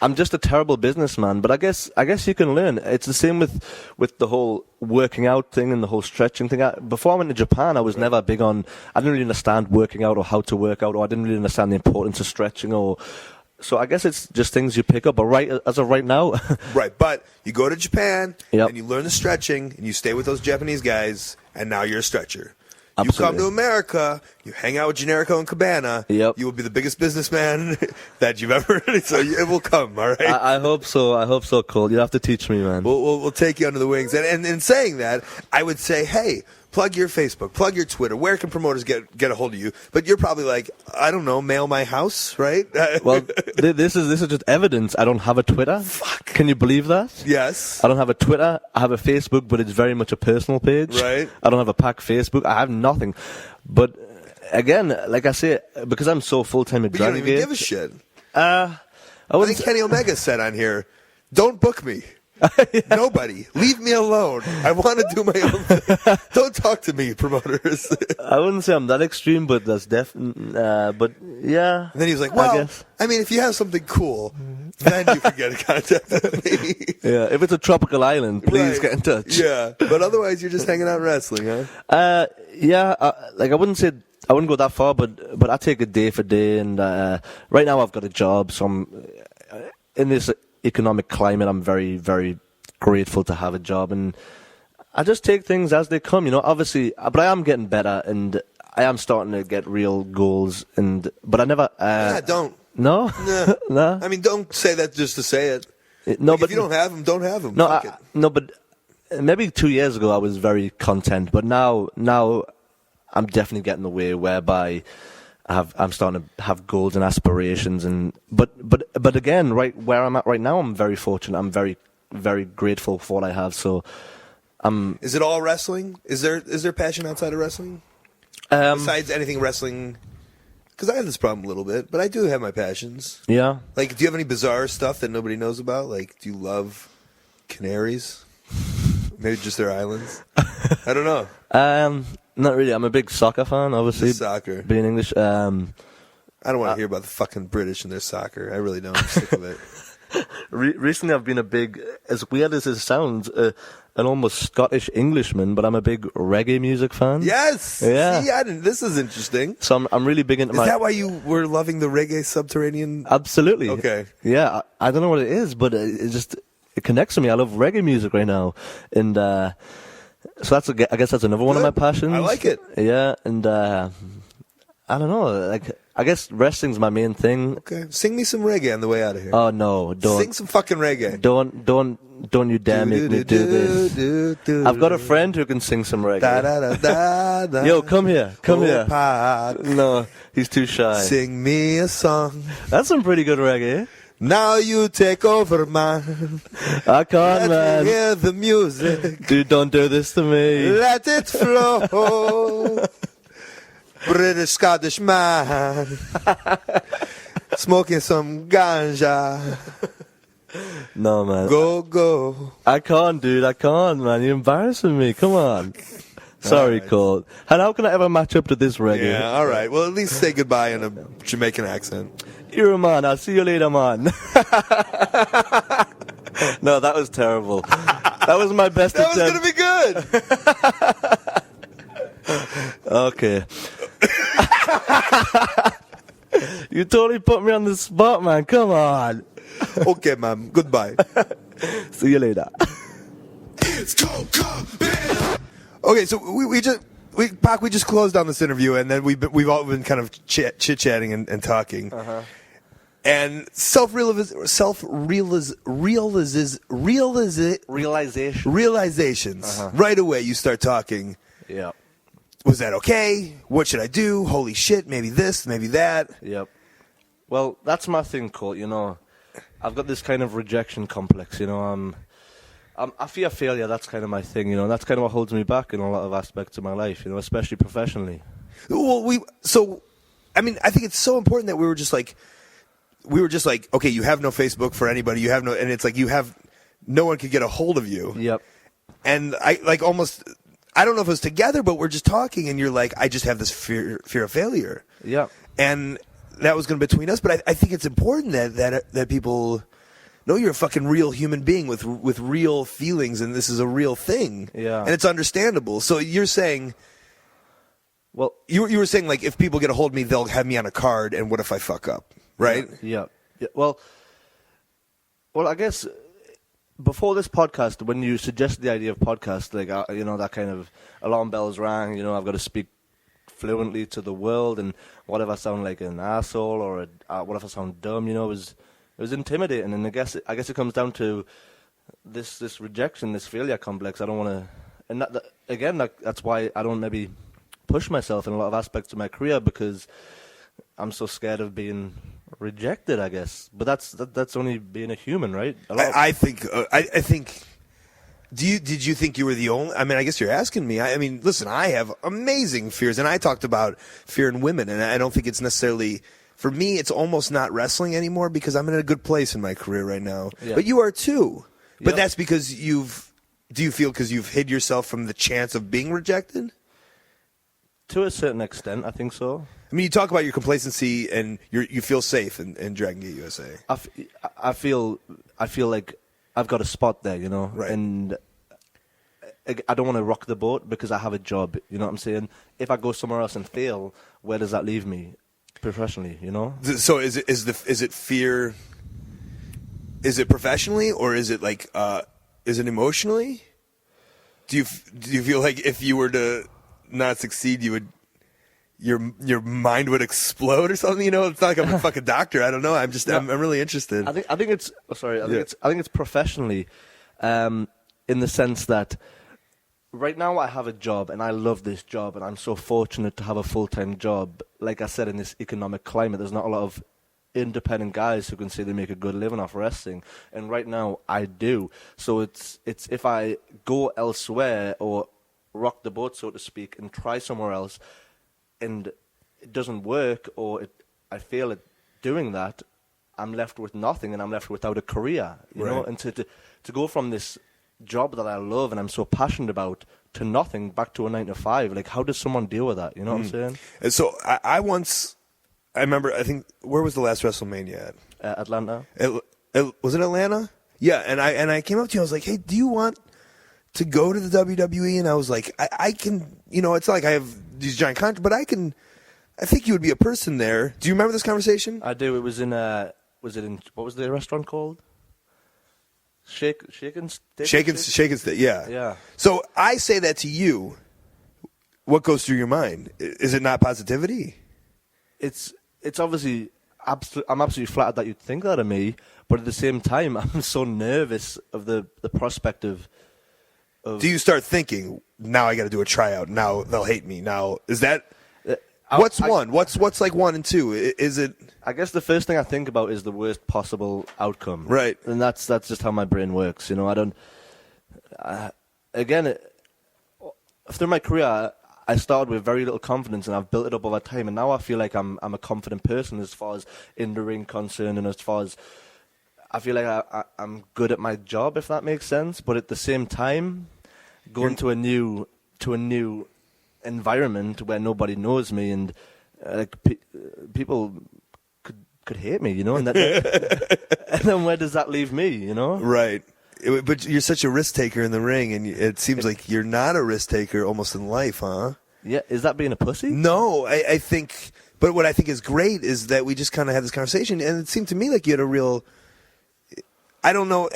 I'm just a terrible businessman, but I guess you can learn. It's the same with the whole working out thing and the whole stretching thing. Before I went to Japan, I was never big on. I didn't really understand working out or how to work out, or I didn't really understand the importance of stretching. So I guess it's just things you pick up. But as of right now, right. But you go to Japan Yep. and you learn the stretching, and you stay with those Japanese guys, and now you're a stretcher. Absolutely. You come to America, you hang out with Generico and Cabana, Yep. You will be the biggest businessman that you've ever. So it will come, all right? I hope so, Colt. You have to teach me, man. We'll take you under the wings. And in saying that, I would say, hey, plug your Facebook, plug your Twitter. Where can promoters get a hold of you? But you're probably like, I don't know, mail my house, right? Well, this is just evidence. I don't have a Twitter. Fuck. Can you believe that? Yes. I don't have a Twitter. I have a Facebook, but it's very much a personal page. Right. I don't have a Pac Facebook. I have nothing. But again, like I say, because I'm so full-time at But you don't Dragon even Gate. give a shit. I I wouldn't think Kenny Omega said on here, don't book me. Nobody. Leave me alone. I want to do my own thing. Don't talk to me, promoters. I wouldn't say I'm that extreme, but that's definitely. But yeah. And then he was like, I well, guess. I mean, if you have something cool, then you can get in contact with me. Yeah, if it's a tropical island, please Right. get in touch. Yeah, but otherwise you're just hanging out wrestling, huh? Yeah, like I wouldn't say I wouldn't go that far, but I take it day for day. And right now I've got a job, so I'm in this economic climate. I'm very, very grateful to have a job, and I just take things as they come. You know, obviously, but I am getting better, and I am starting to get real goals. But I never. Don't. No, Nah. no. I mean, don't say that just to say it. No, Like, but if you don't have them, don't have them. no, Fuck it. no, but maybe 2 years ago I was very content, but now I'm definitely getting the way whereby I'm starting to have goals and aspirations, and but again, right where I'm at right now, I'm very fortunate. I'm very, very grateful for what I have. So Is it all wrestling? Is there passion outside of wrestling? Besides anything wrestling? Because I have this problem a little bit, but I do have my passions. yeah. Like, do you have any bizarre stuff that nobody knows about? Like, do you love canaries? Maybe just their islands? I don't know. Not really. I'm a big soccer fan, obviously. Soccer. Being English. I don't want to hear about the fucking British and their soccer. I really don't. I'm sick of it. Recently, I've been a big, as weird as it sounds, an almost Scottish Englishman, but I'm a big reggae music fan. Yes! Yeah. See, this is interesting. So I'm really big into Is that why you were loving the reggae subterranean? Absolutely. Okay. Yeah, I don't know what it is, but it connects to me. I love reggae music right now, and so I guess that's another one of my Good. passions. I like it. Yeah, and I don't know. Like, I guess wrestling's my main thing. Okay. Sing me some reggae on the way out of here. Oh no, don't Sing some fucking reggae. don't you dare make me do this. I've got a friend who can sing some reggae. Da, da, da, da, da. Yo, come here. Oh, here. Pac, No, he's too shy. sing me a song. That's some pretty good reggae. Now you take over, man. I can't, Let man. me hear the music. Dude, don't do this to me. Let it flow. British Scottish man. Smoking some ganja. No, man. Go. I can't, dude. I can't, man. You're embarrassing me. Come on. Sorry, Alright. Colt. And how can I ever match up to this reggae? Yeah, all right. Well, at least say goodbye in a Jamaican accent. You're a man. I'll see you later, man. No, that was terrible. That was my best That was attempt. going to be good. Okay. You totally put me on the spot, man. Come on. Okay, ma'am. Goodbye. See you later. It's Colt Cabana. Okay, so we just closed down this interview, and then we've all been kind of chit chatting and talking. And realizations. Right away, you start talking. Yep. Was that okay? What should I do? Holy shit! Maybe this, maybe that. Yep. Well, that's my thing, Colt. You know, I've got this kind of rejection complex. You know, I fear failure. That's kind of my thing. You know, and that's kind of what holds me back in a lot of aspects of my life. You know, especially professionally. Well, I mean, I think it's so important that we were just like, okay, you have no Facebook for anybody. And it's like no one could get a hold of you. Yep. And I don't know if it was together, but we're just talking, and you're like, I just have this fear of failure. Yep. And that was going to be between us. But I think it's important that people know you're a fucking real human being with real feelings, and this is a real thing. Yeah. And it's understandable. So you're saying, well, you were saying, like, if people get a hold of me, they'll have me on a card, and what if I fuck up, right? Yeah. Well, I guess before this podcast, when you suggested the idea of podcast, like, you know, that kind of alarm bells rang. You know, I've got to speak fluently to the world, and what if I sound like an asshole, or what if I sound dumb? You know, it was intimidating, and I guess it comes down to this rejection, this failure complex. I don't want to and that's why I don't maybe push myself in a lot of aspects of my career, because I'm so scared of being rejected, I guess. But that's only being a human, right? I think. Did you think you were the only? I mean, I guess you're asking me. I mean, listen, I have amazing fears, and I talked about fear in women, and I don't think it's necessarily, for me, it's almost not wrestling anymore because I'm in a good place in my career right now. Yeah. But you are too. But Yep. that's because do you feel because you've hid yourself from the chance of being rejected? To a certain extent, I think so. I mean, you talk about your complacency and you feel safe in Dragon Gate USA. I feel like I've got a spot there, you know, Right. and I don't want to rock the boat because I have a job, you know what I'm saying? If I go somewhere else and fail, where does that leave me professionally, you know? So is it fear? Is it professionally or is it like is it emotionally? Do you feel like if you were to not succeed, you would your mind would explode or something? You know, it's not like I'm a fucking doctor. I don't know. I'm really interested. I think it's I think it's professionally, in the sense that right now I have a job and I love this job and I'm so fortunate to have a full-time job. Like I said, in this economic climate, there's not a lot of independent guys who can say they make a good living off wrestling, and right now I do. So it's if I go elsewhere or rock the boat, so to speak, and try somewhere else, and it doesn't work, or I fail at doing that, I'm left with nothing, and I'm left without a career, you know. And to go from this job that I love and I'm so passionate about to nothing, back to a 9 to 5, like how does someone deal with that? You know what I'm saying? And so I remember, I think, where was the last WrestleMania at? Atlanta. Was it Atlanta? Yeah, and I came up to you, I was like, hey, do you want to go to the WWE? And I was like, I can, you know, it's not like I have these giant contracts, but I think you would be a person there. Do you remember this conversation? I do. It was in, what was the restaurant called? Shaken Steak, yeah. Yeah. So I say that to you. What goes through your mind? Is it not positivity? It's obviously I'm absolutely flattered that you'd think that of me, but at the same time, I'm so nervous of the prospect of. Do you start thinking, now I got to do a tryout? Now they'll hate me. Now is that what's one? What's like 1 and 2? Is it? I guess the first thing I think about is the worst possible outcome. Right. And that's just how my brain works. You know, I don't. Through my career, I started with very little confidence, and I've built it up over time. And now I feel like I'm a confident person as far as in the ring concerned, and as far as I feel like I'm good at my job, if that makes sense. But at the same time, going to a new environment where nobody knows me, and people could hate me, you know, and then where does that leave me, you know? Right. But you're such a risk taker in the ring, and it seems like you're not a risk taker almost in life, huh? Yeah, is that being a pussy? No, I think. But what I think is great is that we just kind of had this conversation, and it seemed to me like you had a real. I don't know,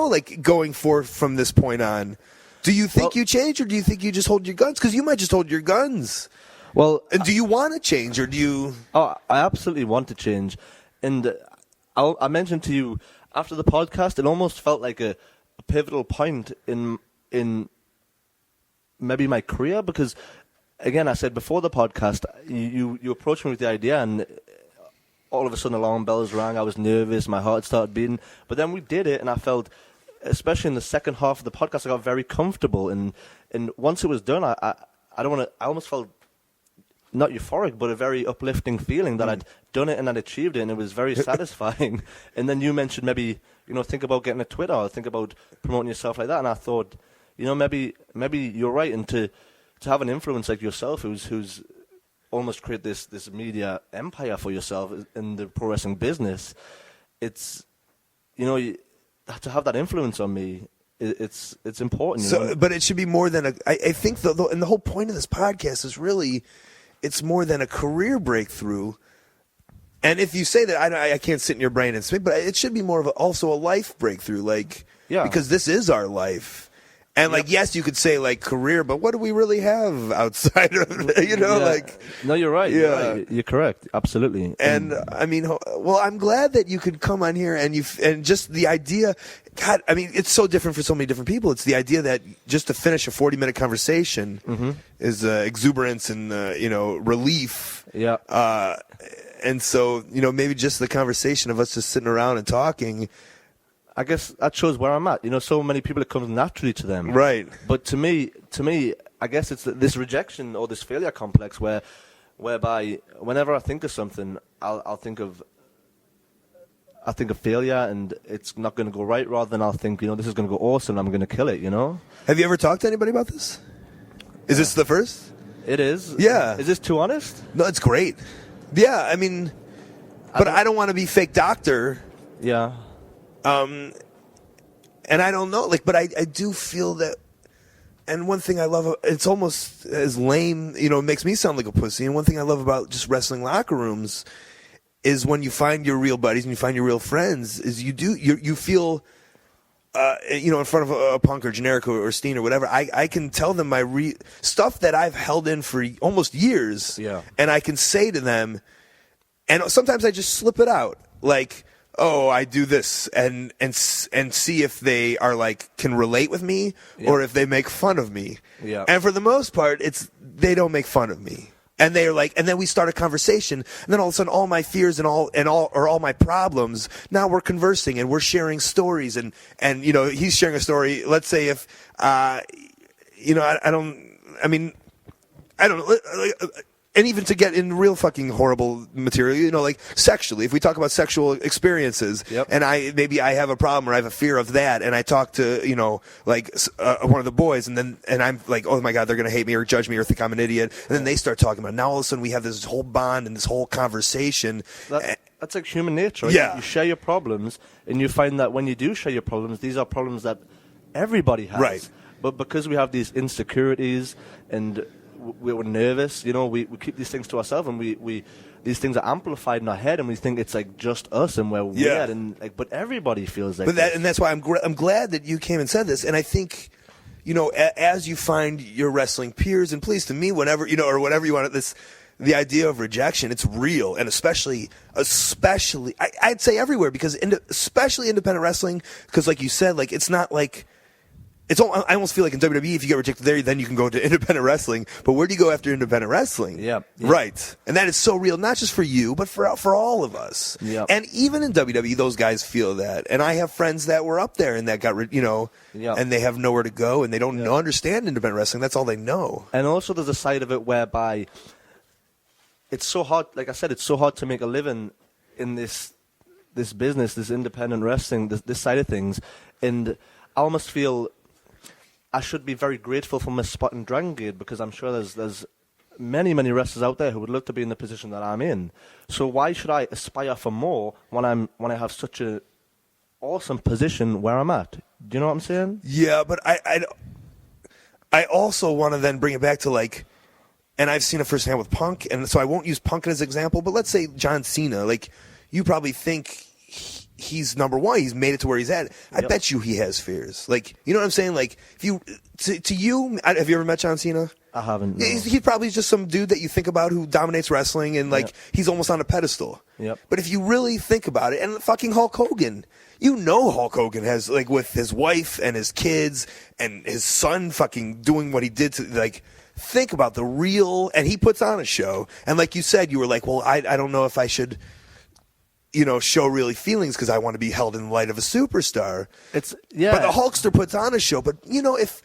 like going forth from this point on. Do you think you change, or do you think you just hold your guns? Because you might just hold your guns. Well, and do you want to change, or do you? Oh, I absolutely want to change, and I mentioned to you after the podcast, it almost felt like a pivotal point in maybe my career, because again, I said before the podcast, you approached me with the idea, and all of a sudden alarm bells rang. I was nervous, my heart started beating, but then we did it, and I felt, especially in the second half of the podcast, I got very comfortable, and once it was done, I almost felt not euphoric, but a very uplifting feeling that I'd done it and I'd achieved it, and it was very satisfying. And then you mentioned maybe, you know, think about getting a Twitter, or think about promoting yourself like that, and I thought, you know, maybe you're right, and to have an influence like yourself, who's almost create this media empire for yourself in the pro wrestling business, it's, you know, to have that influence on me, it's important. You know? But it should be more than I think and the whole point of this podcast is really, it's more than a career breakthrough. And if you say that, I can't sit in your brain and speak, but it should be more of also a life breakthrough, like, yeah, because this is our life. And like, yes, you could say like career, but what do we really have outside of like? No, you're right. Yeah. You're correct. Absolutely. And I mean, well, I'm glad that you could come on here and just the idea. God, I mean, it's so different for so many different people. It's the idea that just to finish a 40-minute conversation is exuberance and relief. Yeah. And so maybe just the conversation of us just sitting around and talking. I guess that shows where I'm at. So many people, it comes naturally to them. Right. But to me, I guess it's this rejection or this failure complex whereby whenever I think of something, I'll think of failure and it's not going to go right, rather than I'll think, this is going to go awesome, I'm going to kill it, Have you ever talked to anybody about this? Is this the first? It is. Yeah. Is this too honest? No, it's great. Yeah, I mean, but I don't want to be fake doctor. Yeah. And I don't know, but I do feel that, and one thing I love, it's almost as lame, it makes me sound like a pussy, and one thing I love about just wrestling locker rooms is when you find your real buddies and you find your real friends, is you feel, in front of a Punk or Generic or Steen or whatever, I can tell them my stuff that I've held in for almost years, and I can say to them, and sometimes I just slip it out, like, oh, I do this, and see if they are can relate with me or if they make fun of me. Yeah. And for the most part, they don't make fun of me. And they're and then we start a conversation, and then all of a sudden all my fears and all my problems, now we're conversing and we're sharing stories, and he's sharing a story. Let's say if I don't know. And even to get in real fucking horrible material, sexually, if we talk about sexual experiences, and maybe I have a problem or I have a fear of that, and I talk to, one of the boys, and I'm like, oh my God, they're going to hate me or judge me or think I'm an idiot. And then they start talking about it. Now all of a sudden we have this whole bond and this whole conversation. That's like human nature. Right? Yeah. You share your problems, and you find that when you do share your problems, these are problems that everybody has. Right. But because we have these insecurities and we're nervous, we keep these things to ourselves, and these things are amplified in our head, and we think it's just us and we're weird, and but everybody feels like this. And that's why I'm glad that you came and said this, and I think as you find your wrestling peers, and please to me, whenever or whatever you want, the idea of rejection, it's real, and especially I'd say everywhere, because especially independent wrestling, because like you said, it's not like. I almost feel like in WWE, if you get rejected there, then you can go to independent wrestling. But where do you go after independent wrestling? Yeah. Right. And that is so real, not just for you, but for all of us. Yeah. And even in WWE, those guys feel that. And I have friends that were up there and that got, and they have nowhere to go, and they don't understand independent wrestling. That's all they know. And also there's a side of it whereby it's so hard, like I said, it's so hard to make a living in this business, this independent wrestling, this side of things. And I almost feel I should be very grateful for my spot in Dragon Gate, because I'm sure there's many wrestlers out there who would love to be in the position that I'm in. So why should I aspire for more when I have such a awesome position where I'm at? Do you know what I'm saying? Yeah, but I also want to then bring it back to and I've seen it firsthand with Punk, and so I won't use Punk as an example, but let's say John Cena, you probably think he's number one. He's made it to where he's at. I bet you he has fears. You know what I'm saying? If you, to you, have you ever met John Cena? I haven't. No. He's probably just some dude that you think about who dominates wrestling, and he's almost on a pedestal. Yep. But if you really think about it, and fucking Hulk Hogan, Hulk Hogan has with his wife and his kids and his son fucking doing what he did to think about the real, and he puts on a show. And like you said, you were like, well, I don't know if I should show really feelings because I want to be held in the light of a superstar. But the Hulkster puts on a show. But, if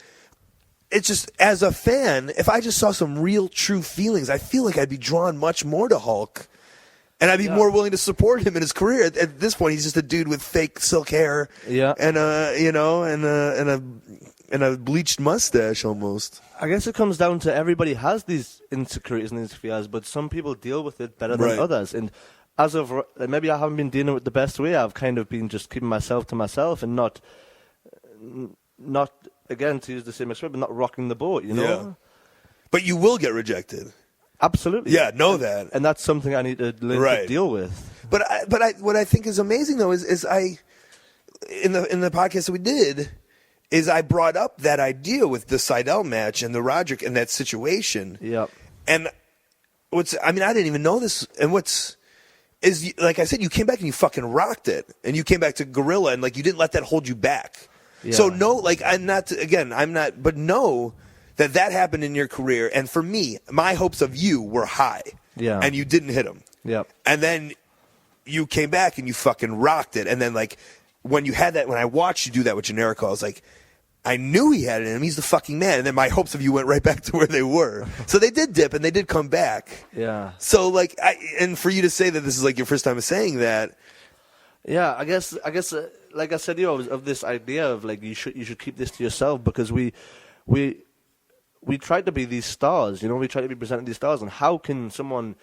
it's just, as a fan, if I just saw some real true feelings, I feel like I'd be drawn much more to Hulk. And I'd be more willing to support him in his career. At this point, he's just a dude with fake silk hair. Yeah. And, and a bleached mustache almost. I guess it comes down to everybody has these insecurities and these fears, but some people deal with it better than others. And as of maybe I haven't been dealing with it the best way. I've kind of been just keeping myself to myself and not again, to use the same expression, but not rocking the boat. Yeah. But you will get rejected. Absolutely. Yeah, know that. And that's something I need to learn to deal with. But what I think is amazing though is I in the podcast that we did is I brought up that idea with the Seidel match and the Roderick and that situation. Yep. And I didn't even know this. And is like I said, you came back and you fucking rocked it, and you came back to Gorilla, and like you didn't let that hold you back. Yeah. So no, like but know that happened in your career, and for me, my hopes of you were high, and you didn't hit them. Yep. And then you came back and you fucking rocked it, and then like when I watched you do that with Generico, I was like, I knew he had it in him. He's the fucking man. And then my hopes of you went right back to where they were. So they did dip and they did come back. Yeah. So like, and for you to say that this is like your first time of saying that. Yeah, I guess, like I said, of this idea of like you should keep this to yourself, because we try to be these stars. We try to be presenting these stars, and how can someone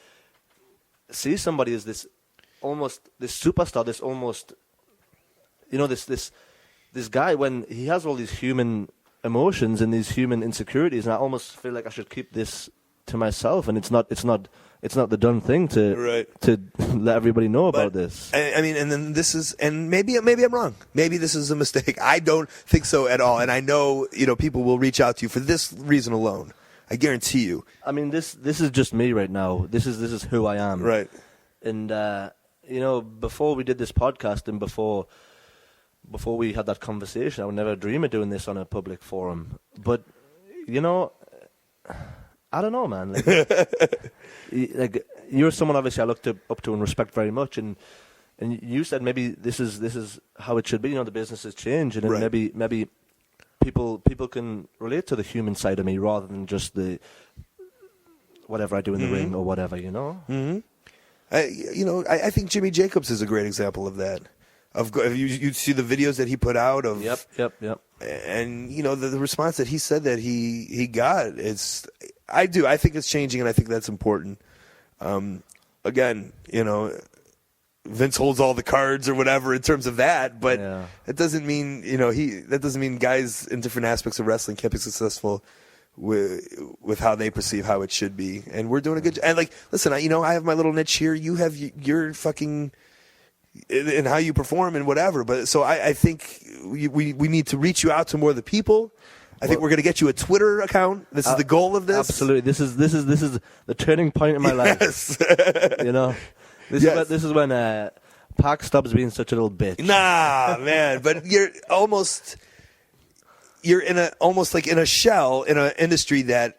see somebody as this superstar, this almost, this guy, when he has all these human emotions and these human insecurities, and I almost feel like I should keep this to myself, and it's not the done thing to let everybody know about this. I mean, and then this is, and maybe I'm wrong. Maybe this is a mistake. I don't think so at all. And I know, people will reach out to you for this reason alone. I guarantee you. I mean, this is just me right now. This is who I am. Right. And before we did this podcast and before we had that conversation, I would never dream of doing this on a public forum. But, I don't know, man. Like you're someone obviously I looked up to and respect very much, and you said maybe this is how it should be. The business has changed, and maybe people can relate to the human side of me rather than just the whatever I do in the ring or whatever, Mm-hmm. I think Jimmy Jacobs is a great example of that. You see the videos that he put out of. Yep. And the response that he said that he got, I think it's changing, and I think that's important. Again, Vince holds all the cards or whatever in terms of that, but it doesn't mean that doesn't mean guys in different aspects of wrestling can't be successful with how they perceive how it should be. And we're doing a good job. And like, listen, I have my little niche here. You have your fucking in how you perform and whatever. But so I think we need to reach you out to more of the people. I think we're going to get you a Twitter account. This is the goal of this. Absolutely. This is the turning point in my life. This is when Pac stops being such a little bitch. Nah, man. But you're in a shell in an industry that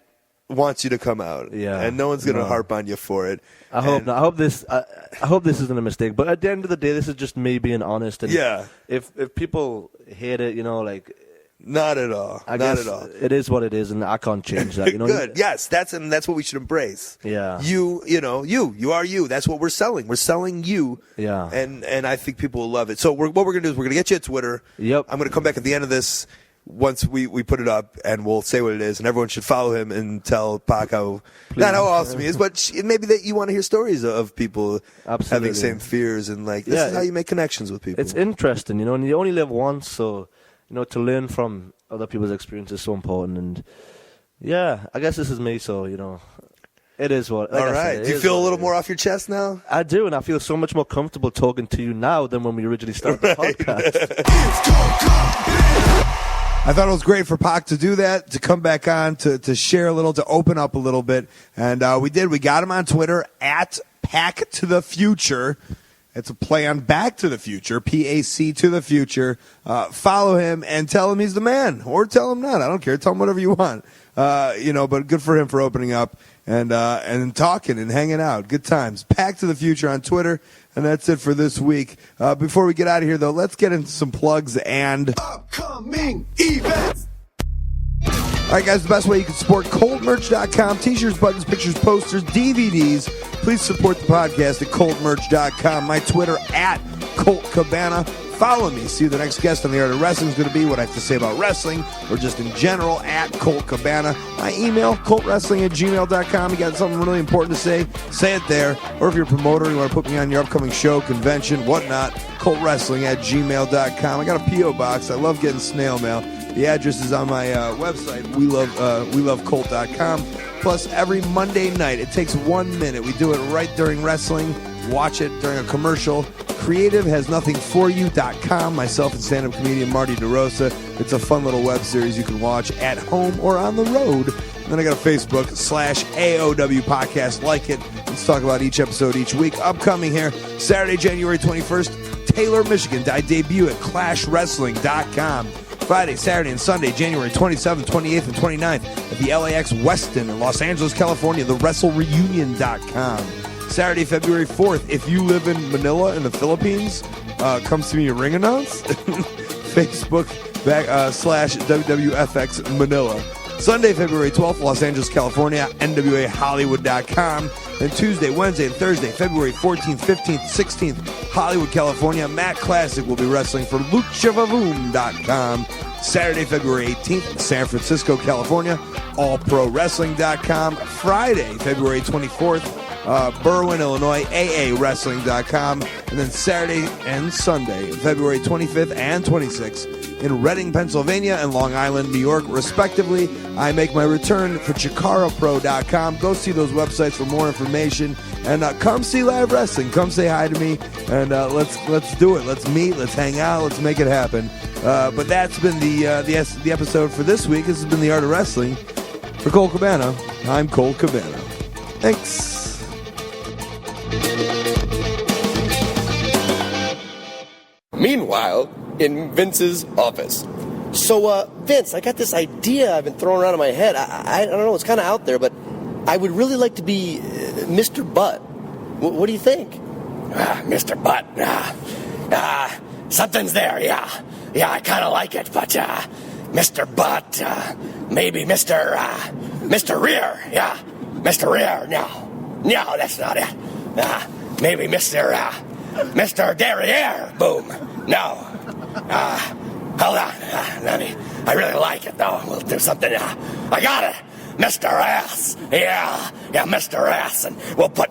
wants you to come out. Yeah. And no one's going to harp on you for it. I hope not. I hope this isn't a mistake. But at the end of the day, this is just me being honest. And if people hate it, not at all. Not at all. It is what it is, and I can't change that. Good. Yes, that's what we should embrace. Yeah. You are you. That's what we're selling. We're selling you. Yeah. And I think people will love it. So what we're gonna do is we're gonna get you a Twitter. Yep. I'm gonna come back at the end of this once we put it up, and we'll say what it is, and everyone should follow him and tell Pac not how awesome he is, but maybe that you want to hear stories of people having same fears, and like this is how you make connections with people. It's interesting, and you only live once, so to learn from other people's experiences is so important. And yeah, I guess this is me, so it is what. All right. Do you feel a little more off your chest now? I do, and I feel so much more comfortable talking to you now than when we originally started the podcast. I thought it was great for Pac to do that, to come back on, to share a little, to open up a little bit. And we did. We got him on Twitter, at Pac to the Future. It's a play on Back to the Future, PAC to the Future. Follow him and tell him he's the man, or tell him not. I don't care. Tell him whatever you want. But good for him for opening up and talking and hanging out. Good times. Pac to the Future on Twitter. And that's it for this week. Before we get out of here, though, let's get into some plugs and upcoming events. All right, guys, the best way you can support ColtMerch.com. T-shirts, buttons, pictures, posters, DVDs. Please support the podcast at ColtMerch.com. My Twitter, at Colt Cabana. Follow me. See who the next guest on The Art of Wrestling is going to be, what I have to say about wrestling, or just in general, at Colt Cabana. My email, coltwrestling@gmail.com. You got something really important to say it there. Or if you're a promoter, you want to put me on your upcoming show, convention, whatnot, coltwrestling@gmail.com. I got a P.O. box. I love getting snail mail. The address is on my website, welovecolt.com. Plus, every Monday night, it takes 1 minute. We do it right during wrestling. Watch it during a commercial. creativehasnothingforyou.com. Myself and stand-up comedian Marty DeRosa. It's a fun little web series you can watch at home or on the road. And then I got a Facebook /AOW podcast. Like it. Let's talk about each episode each week. Upcoming here, Saturday, January 21st, Taylor, Michigan. I debut at ClashWrestling.com. Friday, Saturday, and Sunday, January 27th, 28th, and 29th at the LAX Westin in Los Angeles, California, theWrestleReunion.com. Saturday, February 4th, if you live in Manila in the Philippines, come see me ring announce. Facebook /WWFX Manila. Sunday, February 12th, Los Angeles, California, NWAHollywood.com. Then Tuesday, Wednesday, and Thursday, February 14th, 15th, 16th, Hollywood, California. Matt Classic will be wrestling for LuchaVavoom.com. Saturday, February 18th, San Francisco, California, AllProWrestling.com. Friday, February 24th, Berwyn, Illinois, AAWrestling.com. And then Saturday and Sunday, February 25th and 26th, in Reading, Pennsylvania, and Long Island, New York, respectively. I make my return for ChikaraPro.com. Go see those websites for more information, and come see live wrestling. Come say hi to me, and let's do it. Let's meet. Let's hang out. Let's make it happen. But that's been the episode for this week. This has been the Art of Wrestling. For Colt Cabana, I'm Colt Cabana. Thanks. Meanwhile, in Vince's office. So, Vince, I got this idea I've been throwing around in my head. I don't know, it's kind of out there, but I would really like to be Mr. Butt. What do you think? Mr. Butt. Something's there, yeah. Yeah, I kind of like it, but Mr. Butt, maybe Mr. Rear, yeah. Mr. Rear, no, that's not it. Maybe Mr. Derriere, boom, no. Hold on, I really like it, though. We'll do something, I got it. Mr. Ass, yeah, Mr. Ass, and we'll put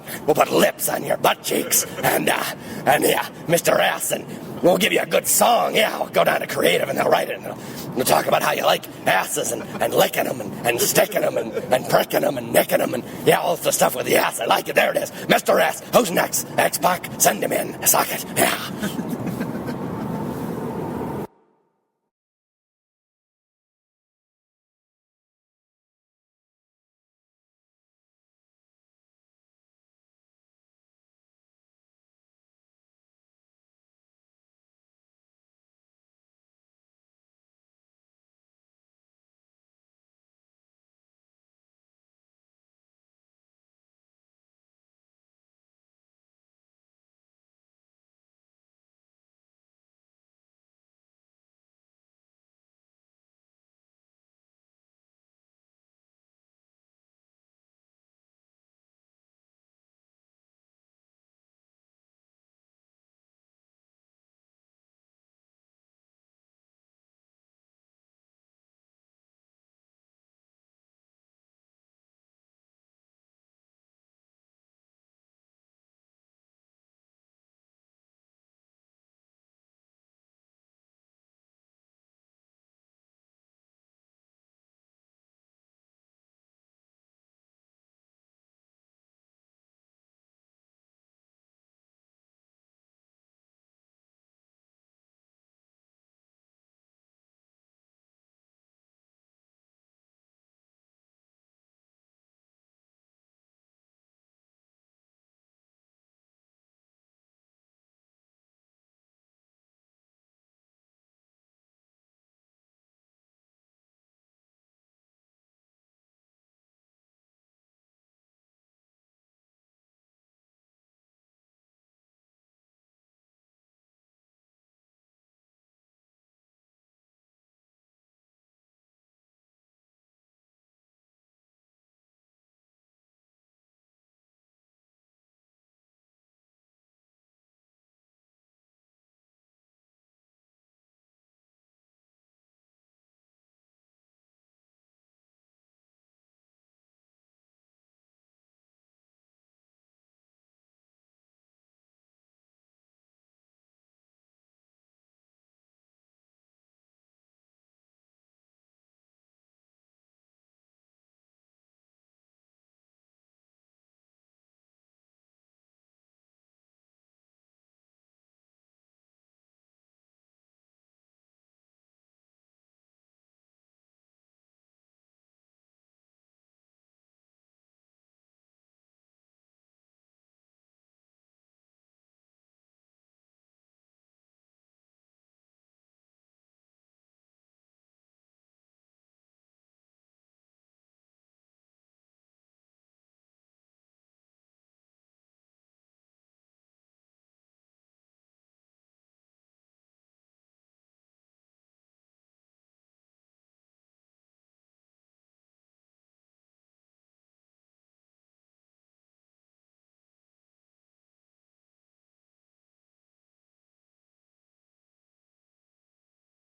lips on your butt cheeks, and yeah, Mr. Ass, and we'll give you a good song, yeah. We'll go down to Creative, and they'll write it, and we'll talk about how you like asses, and licking them, and sticking them, and pricking them, and nicking them, and yeah, all the stuff with the ass. I like it. There it is, Mr. Ass. Who's next? X-Pac, send him in. Sock it, yeah.